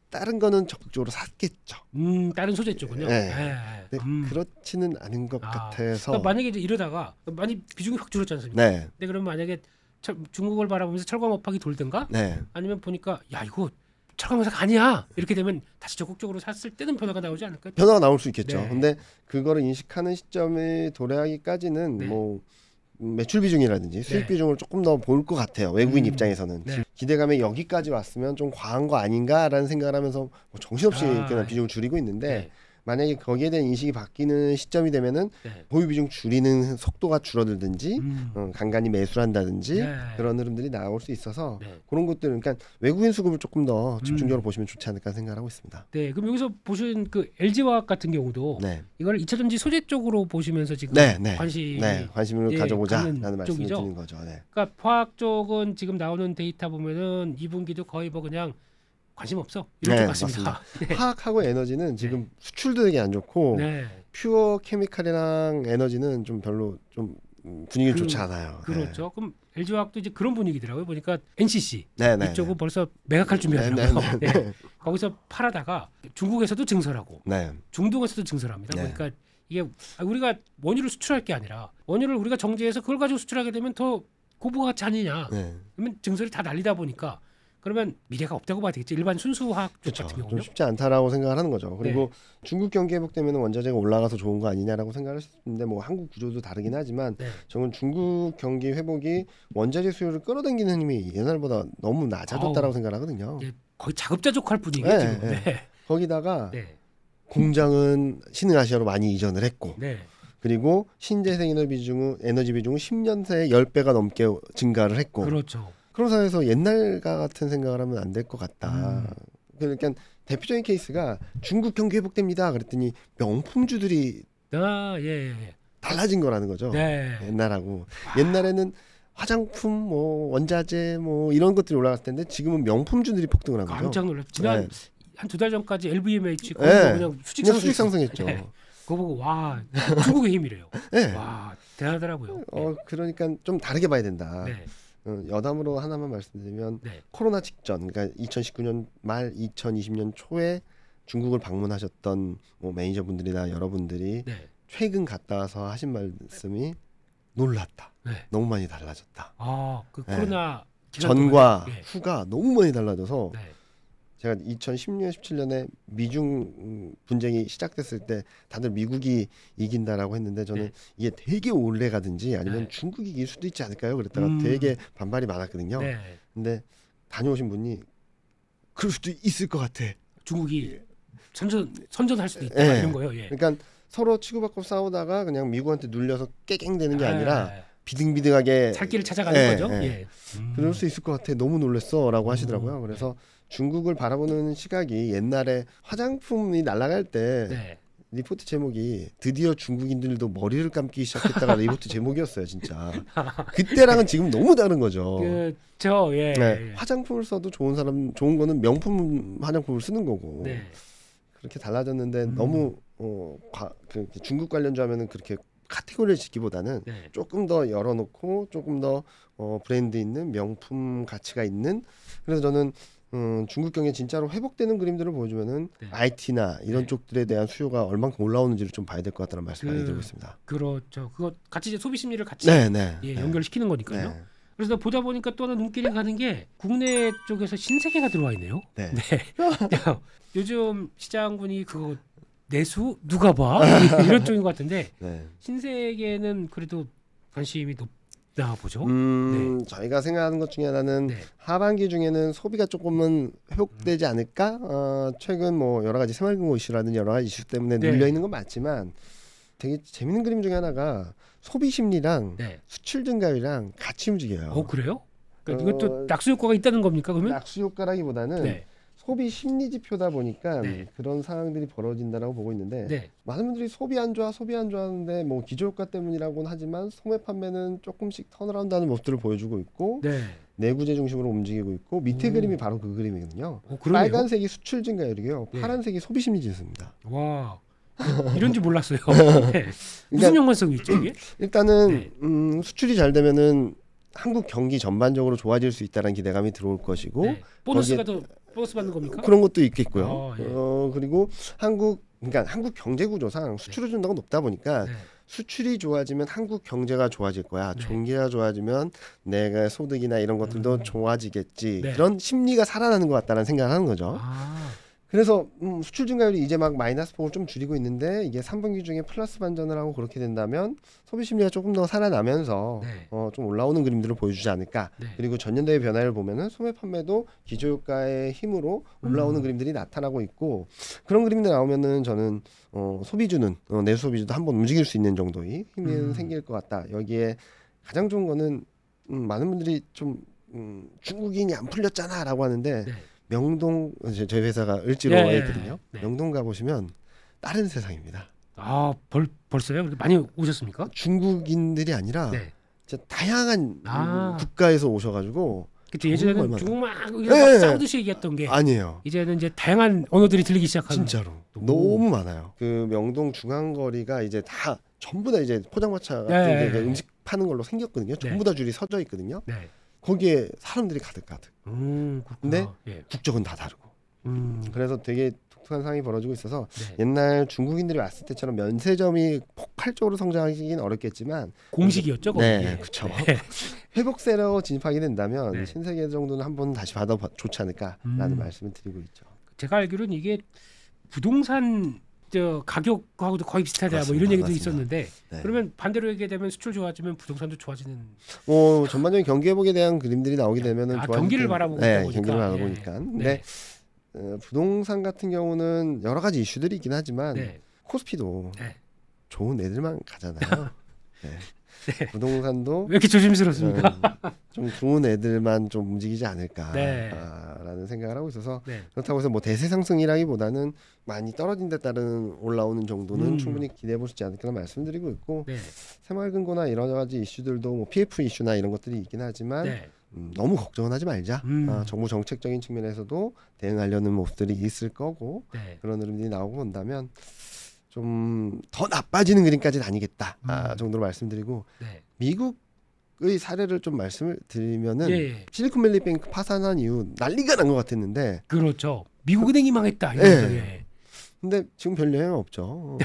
[SPEAKER 3] 다른 거는 적극적으로 샀겠죠.
[SPEAKER 2] 다른 소재 쪽은요.
[SPEAKER 3] 네.
[SPEAKER 2] 네.
[SPEAKER 3] 근데 그렇지는 않은 것 같아서.
[SPEAKER 2] 그러니까 만약에 이제 이러다가 많이 비중이 확 줄었지 않습니까?
[SPEAKER 3] 네.
[SPEAKER 2] 근데 그러면 만약에 중국을 바라보면서 철강 업황이 돌든가
[SPEAKER 3] 네.
[SPEAKER 2] 아니면 보니까 야 이거 철강 회사가 아니야 이렇게 되면 다시 적극적으로 샀을 때는 변화가 나오지 않을까요?
[SPEAKER 3] 변화가 나올 수 있겠죠.
[SPEAKER 2] 네.
[SPEAKER 3] 근데 그거를 인식하는 시점에 도래하기까지는
[SPEAKER 2] 네.
[SPEAKER 3] 뭐 매출 비중이라든지 수익
[SPEAKER 2] 네.
[SPEAKER 3] 비중을 조금 더 볼 것 같아요. 외국인 입장에서는
[SPEAKER 2] 네.
[SPEAKER 3] 기대감에 여기까지 왔으면 좀 과한 거 아닌가라는 생각을 하면서 뭐 정신없이 그냥 비중을 줄이고 있는데
[SPEAKER 2] 네.
[SPEAKER 3] 만약에 거기에 대한 인식이 바뀌는 시점이 되면은
[SPEAKER 2] 네.
[SPEAKER 3] 보유 비중 줄이는 속도가 줄어들든지 간간히 매수를 한다든지
[SPEAKER 2] 네.
[SPEAKER 3] 그런 흐름들이 나올 수 있어서
[SPEAKER 2] 네.
[SPEAKER 3] 그런 것들 그러니까 외국인 수급을 조금 더 집중적으로 보시면 좋지 않을까 생각하고 있습니다.
[SPEAKER 2] 네, 그럼 여기서 보신 그 LG화학 같은 경우도
[SPEAKER 3] 네.
[SPEAKER 2] 이걸 2차전지 소재 쪽으로 보시면서 지금 관심이
[SPEAKER 3] 관심을
[SPEAKER 2] 예,
[SPEAKER 3] 가져보자라는
[SPEAKER 2] 갖는
[SPEAKER 3] 말씀을
[SPEAKER 2] 쪽이죠.
[SPEAKER 3] 드리는 거죠. 네.
[SPEAKER 2] 그러니까 화학 쪽은 지금 나오는 데이터 보면은 2분기도 거의 뭐 그냥 관심 없어 이런 쪽 같습니다. 네.
[SPEAKER 3] 화학하고 에너지는 지금 수출도 되게 안 좋고
[SPEAKER 2] 네.
[SPEAKER 3] 퓨어 케미칼이랑 에너지는 좀 별로 좀 분위기 좋지 않아요.
[SPEAKER 2] 그렇죠. 그럼 LG화학도 이제 그런 분위기더라고요. 보니까 NCC
[SPEAKER 3] 네.
[SPEAKER 2] 이쪽은 벌써 매각할 준비하더라고요. 네. 거기서 팔아다가 중국에서도 증설하고
[SPEAKER 3] 네.
[SPEAKER 2] 중동에서도 증설합니다.
[SPEAKER 3] 네.
[SPEAKER 2] 그러니까 이게 우리가 원유를 수출할 게 아니라 원유를 우리가 정제해서 그걸 가지고 수출하게 되면 더 고부가치 아니냐.
[SPEAKER 3] 네.
[SPEAKER 2] 그러면 증설이 다 날리다 보니까 그러면 미래가 없다고 봐야 되겠죠. 일반 순수화학 쪽
[SPEAKER 3] 그렇죠.
[SPEAKER 2] 같은
[SPEAKER 3] 좀
[SPEAKER 2] 경우는.
[SPEAKER 3] 쉽지 않다라고 생각을 하는 거죠. 그리고
[SPEAKER 2] 네.
[SPEAKER 3] 중국 경기 회복되면 원자재가 올라가서 좋은 거 아니냐라고 생각을 했는데 뭐 한국 구조도 다르긴 하지만
[SPEAKER 2] 네.
[SPEAKER 3] 저는 중국 경기 회복이 원자재 수요를 끌어당기는 힘이 옛날보다 너무 낮아졌다라고 생각하거든요.
[SPEAKER 2] 예, 거의 자급자족할 분위기예요
[SPEAKER 3] 네,
[SPEAKER 2] 지금.
[SPEAKER 3] 네.
[SPEAKER 2] 네.
[SPEAKER 3] 거기다가
[SPEAKER 2] 네.
[SPEAKER 3] 공장은 신흥아시아로 많이 이전을 했고
[SPEAKER 2] 네.
[SPEAKER 3] 그리고 신재생 에너지 비중은 10년 새에 10배가 넘게 증가를 했고
[SPEAKER 2] 그렇죠.
[SPEAKER 3] 그런 상황에서 옛날과 같은 생각을 하면 안 될 것 같다. 그러니까 대표적인 케이스가 중국 경기 회복됩니다. 그랬더니 명품주들이
[SPEAKER 2] 예.
[SPEAKER 3] 달라진 거라는 거죠.
[SPEAKER 2] 네.
[SPEAKER 3] 옛날하고 옛날에는 화장품, 뭐 원자재, 뭐 이런 것들이 올라갔을 텐데 지금은 명품주들이 폭등을 한 거죠.
[SPEAKER 2] 깜짝 놀랐죠. 지난
[SPEAKER 3] 네.
[SPEAKER 2] 한 두 달 전까지 LVMH 거의
[SPEAKER 3] 네.
[SPEAKER 2] 그냥 수직
[SPEAKER 3] 그냥 수직
[SPEAKER 2] 상승했죠.
[SPEAKER 3] 상승했죠.
[SPEAKER 2] 네. 그거 보고 와 중국의 힘이래요.
[SPEAKER 3] 네.
[SPEAKER 2] 와 대단하더라고요.
[SPEAKER 3] 그러니까 좀 다르게 봐야 된다.
[SPEAKER 2] 네.
[SPEAKER 3] 여담으로 하나만 말씀드리면
[SPEAKER 2] 네.
[SPEAKER 3] 코로나 직전, 그러니까 2019년 말 2020년 초에 중국을 방문하셨던 뭐 매니저분들이나 여러분들이
[SPEAKER 2] 네.
[SPEAKER 3] 최근 갔다 와서 하신 말씀이 놀랐다.
[SPEAKER 2] 네.
[SPEAKER 3] 너무 많이 달라졌다.
[SPEAKER 2] 그
[SPEAKER 3] 네.
[SPEAKER 2] 코로나 기간
[SPEAKER 3] 전과
[SPEAKER 2] 동안에, 예.
[SPEAKER 3] 후가 너무 많이 달라져서
[SPEAKER 2] 네.
[SPEAKER 3] 제가 2016년 17년에 미중 분쟁이 시작됐을 때 다들 미국이 이긴다라고 했는데 저는
[SPEAKER 2] 네.
[SPEAKER 3] 이게 되게 오래 가든지 아니면
[SPEAKER 2] 네.
[SPEAKER 3] 중국이 이길 수도 있지 않을까요? 그랬다가 되게 반발이 많았거든요.
[SPEAKER 2] 네.
[SPEAKER 3] 근데 다녀오신 분이 그럴 수도 있을 것 같아.
[SPEAKER 2] 중국이 선전할 수도 있다
[SPEAKER 3] 네.
[SPEAKER 2] 이런 거요. 예.
[SPEAKER 3] 그러니까 서로 치고받고 싸우다가 그냥 미국한테 눌려서 깨갱되는 게 아니라
[SPEAKER 2] 네.
[SPEAKER 3] 비등비등하게
[SPEAKER 2] 살 길을 찾아가는
[SPEAKER 3] 네,
[SPEAKER 2] 거죠.
[SPEAKER 3] 네.
[SPEAKER 2] 예.
[SPEAKER 3] 그럴 수 있을 것 같아. 너무 놀랬어라고 하시더라고요. 그래서 중국을 바라보는 시각이 옛날에 화장품이 날아갈 때
[SPEAKER 2] 네.
[SPEAKER 3] 리포트 제목이 드디어 중국인들도 머리를 감기 시작했다가 리포트 제목이었어요, 진짜. 그때랑은 지금 너무 다른 거죠.
[SPEAKER 2] 예.
[SPEAKER 3] 네, 화장품을 써도 좋은 거는 명품 화장품을 쓰는 거고.
[SPEAKER 2] 네.
[SPEAKER 3] 그렇게 달라졌는데 너무 중국 관련주 하면은 그렇게 카테고리를 짓기보다는
[SPEAKER 2] 네.
[SPEAKER 3] 조금 더 열어놓고 조금 더 브랜드 있는 명품 가치가 있는. 그래서 저는 중국 경제 진짜로 회복되는 그림들을 보여주면은
[SPEAKER 2] 네.
[SPEAKER 3] IT나 이런
[SPEAKER 2] 네.
[SPEAKER 3] 쪽들에 대한 수요가 얼만큼 올라오는지를 좀 봐야 될 것 같다는 말씀 많이 드리고 있습니다.
[SPEAKER 2] 그렇죠. 그거 같이 이제 소비 심리를 같이
[SPEAKER 3] 네.
[SPEAKER 2] 연결시키는 거니까요.
[SPEAKER 3] 네.
[SPEAKER 2] 그래서 보다 보니까 또 하나 눈길이 가는 게 국내 쪽에서 신세계가 들어와 있네요.
[SPEAKER 3] 네.
[SPEAKER 2] 요즘 시장 분위기 그거 내수 누가 봐 이런 쪽인 것 같은데
[SPEAKER 3] 네.
[SPEAKER 2] 신세계는 그래도 관심이 높나 보죠.
[SPEAKER 3] 저희가 생각하는 것 중에 하나는
[SPEAKER 2] 네.
[SPEAKER 3] 하반기 중에는 소비가 조금은 회복되지 않을까? 최근 뭐 여러 가지 새마을금고 이슈라든지 여러 가지 이슈 때문에
[SPEAKER 2] 네.
[SPEAKER 3] 눌려 있는 건 맞지만 되게 재밌는 그림 중에 하나가 소비 심리랑
[SPEAKER 2] 네.
[SPEAKER 3] 수출 증가율이랑 같이 움직여요.
[SPEAKER 2] 그래요? 그러니까 이것도 낙수 효과가 있다는 겁니까 그러면?
[SPEAKER 3] 낙수 효과라기보다는
[SPEAKER 2] 네.
[SPEAKER 3] 소비 심리 지표다 보니까
[SPEAKER 2] 네.
[SPEAKER 3] 그런 상황들이 벌어진다라고 보고 있는데
[SPEAKER 2] 네.
[SPEAKER 3] 많은 분들이 소비 안 좋아하는데 뭐 기저효과 때문이라고는 하지만 소매 판매는 조금씩 턴어라운드하는 모습들을 보여주고 있고
[SPEAKER 2] 네.
[SPEAKER 3] 내구재 중심으로 움직이고 있고 밑에 그림이 바로 그 그림이거든요.
[SPEAKER 2] 그러네요.
[SPEAKER 3] 빨간색이 수출 증가율이고요.
[SPEAKER 2] 네.
[SPEAKER 3] 파란색이 소비 심리 지수입니다.
[SPEAKER 2] 와 이런지 몰랐어요. 네. 무슨
[SPEAKER 3] 그러니까
[SPEAKER 2] 연관성이 있죠 이게?
[SPEAKER 3] 일단은
[SPEAKER 2] 네.
[SPEAKER 3] 수출이 잘 되면은 한국 경기 전반적으로 좋아질 수 있다는 기대감이 들어올 것이고
[SPEAKER 2] 네. 보너스가 더 보너스 받는 겁니까?
[SPEAKER 3] 그런 것도 있겠고요.
[SPEAKER 2] 예.
[SPEAKER 3] 그리고 한국 경제 구조상 수출을 준다고 높다 보니까
[SPEAKER 2] 네.
[SPEAKER 3] 수출이 좋아지면 한국 경제가 좋아질 거야.
[SPEAKER 2] 네.
[SPEAKER 3] 경기가 좋아지면 내가 소득이나 이런 것들도 좋아지겠지.
[SPEAKER 2] 네.
[SPEAKER 3] 그런 심리가 살아나는 것 같다는 생각을 하는 거죠. 그래서 수출 증가율이 이제 막 마이너스 폭을 좀 줄이고 있는데 이게 3분기 중에 플러스 반전을 하고 그렇게 된다면 소비 심리가 조금 더 살아나면서
[SPEAKER 2] 네.
[SPEAKER 3] 좀 올라오는 그림들을 보여주지 않을까.
[SPEAKER 2] 네.
[SPEAKER 3] 그리고 전년도의 변화를 보면은 소매 판매도 기저효과의 힘으로 올라오는 그림들이 나타나고 있고 그런 그림들 나오면은 저는 소비주는 내수 소비주도 한번 움직일 수 있는 정도의 힘이 생길 것 같다. 여기에 가장 좋은 거는 많은 분들이 좀 중국인이 안 풀렸잖아라고 하는데.
[SPEAKER 2] 네.
[SPEAKER 3] 명동 저희 회사가 을지로에
[SPEAKER 2] 네.
[SPEAKER 3] 있거든요.
[SPEAKER 2] 네.
[SPEAKER 3] 명동 가보시면 다른 세상입니다.
[SPEAKER 2] 벌써요? 많이 오셨습니까?
[SPEAKER 3] 중국인들이 아니라
[SPEAKER 2] 네.
[SPEAKER 3] 진짜 다양한 국가에서 오셔가지고
[SPEAKER 2] 그때 예전에는
[SPEAKER 3] 얼마나-
[SPEAKER 2] 중국말
[SPEAKER 3] 네.
[SPEAKER 2] 싸우듯이 얘기했던 게
[SPEAKER 3] 아니에요.
[SPEAKER 2] 이제는 이제 다양한 언어들이 들리기 시작하는.
[SPEAKER 3] 진짜로 너무 많아요. 그 명동 중앙거리가 이제 다 전부 다 이제 포장마차 같은
[SPEAKER 2] 네.
[SPEAKER 3] 게 음식 파는 걸로 생겼거든요. 전부 다 줄이 서져 있거든요.
[SPEAKER 2] 네.
[SPEAKER 3] 거기에 사람들이 가득.
[SPEAKER 2] 그렇구나.
[SPEAKER 3] 근데
[SPEAKER 2] 예.
[SPEAKER 3] 국적은 다 다르고. 그래서 되게 독특한 상황이 벌어지고 있어서
[SPEAKER 2] 네.
[SPEAKER 3] 옛날 중국인들이 왔을 때처럼 면세점이 폭발적으로 성장하기는 어렵겠지만
[SPEAKER 2] 공식이었죠, 거기.
[SPEAKER 3] 네, 그렇죠. 회복세로 진입하게 된다면
[SPEAKER 2] 네.
[SPEAKER 3] 신세계 정도는 한번 다시 받아 좋지 않을까라는 말씀을 드리고 있죠.
[SPEAKER 2] 제가 알기로는 이게 부동산 가격하고도 거의 비슷하다 뭐
[SPEAKER 3] 맞습니다.
[SPEAKER 2] 이런 얘기도
[SPEAKER 3] 맞습니다.
[SPEAKER 2] 있었는데
[SPEAKER 3] 네.
[SPEAKER 2] 그러면 반대로 얘기하면 수출 좋아지면 부동산도 좋아지는.
[SPEAKER 3] 전반적인 경기 회복에 대한 그림들이 나오게 되면은
[SPEAKER 2] 경기를 바라보고
[SPEAKER 3] 네,
[SPEAKER 2] 보니까.
[SPEAKER 3] 경기를 바라보니까. 근데 부동산 같은 경우는 여러 가지 이슈들이 있긴 하지만
[SPEAKER 2] 네.
[SPEAKER 3] 코스피도
[SPEAKER 2] 네.
[SPEAKER 3] 좋은 애들만 가잖아요. 네. 부동산도
[SPEAKER 2] 왜 이렇게 조심스럽습니까?
[SPEAKER 3] 좀 좋은 애들만 좀 움직이지 않을까라는
[SPEAKER 2] 네.
[SPEAKER 3] 생각을 하고 있어서
[SPEAKER 2] 네.
[SPEAKER 3] 그렇다고 해서 뭐 대세 상승이라기보다는 많이 떨어진 데 따른 올라오는 정도는 충분히 기대해 볼 수 있지 않을까 말씀드리고 있고
[SPEAKER 2] 네.
[SPEAKER 3] 새마을금고나 여러 가지 이슈들도 뭐 PF 이슈나 이런 것들이 있긴 하지만
[SPEAKER 2] 네.
[SPEAKER 3] 너무 걱정은 하지 말자.
[SPEAKER 2] 음.
[SPEAKER 3] 정부 정책적인 측면에서도 대응하려는 모습들이 있을 거고
[SPEAKER 2] 네.
[SPEAKER 3] 그런 흐름들이 나오고 본다면 좀 더 나빠지는 그림까지는 아니겠다 정도로 말씀드리고
[SPEAKER 2] 네.
[SPEAKER 3] 미국의 사례를 좀 말씀을 드리면은
[SPEAKER 2] 예.
[SPEAKER 3] 실리콘밸리뱅크 파산한 이후 난리가 난 것 같았는데
[SPEAKER 2] 그렇죠. 미국은행이 망했다.
[SPEAKER 3] 예.
[SPEAKER 2] 예.
[SPEAKER 3] 근데 지금 별 영향 없죠.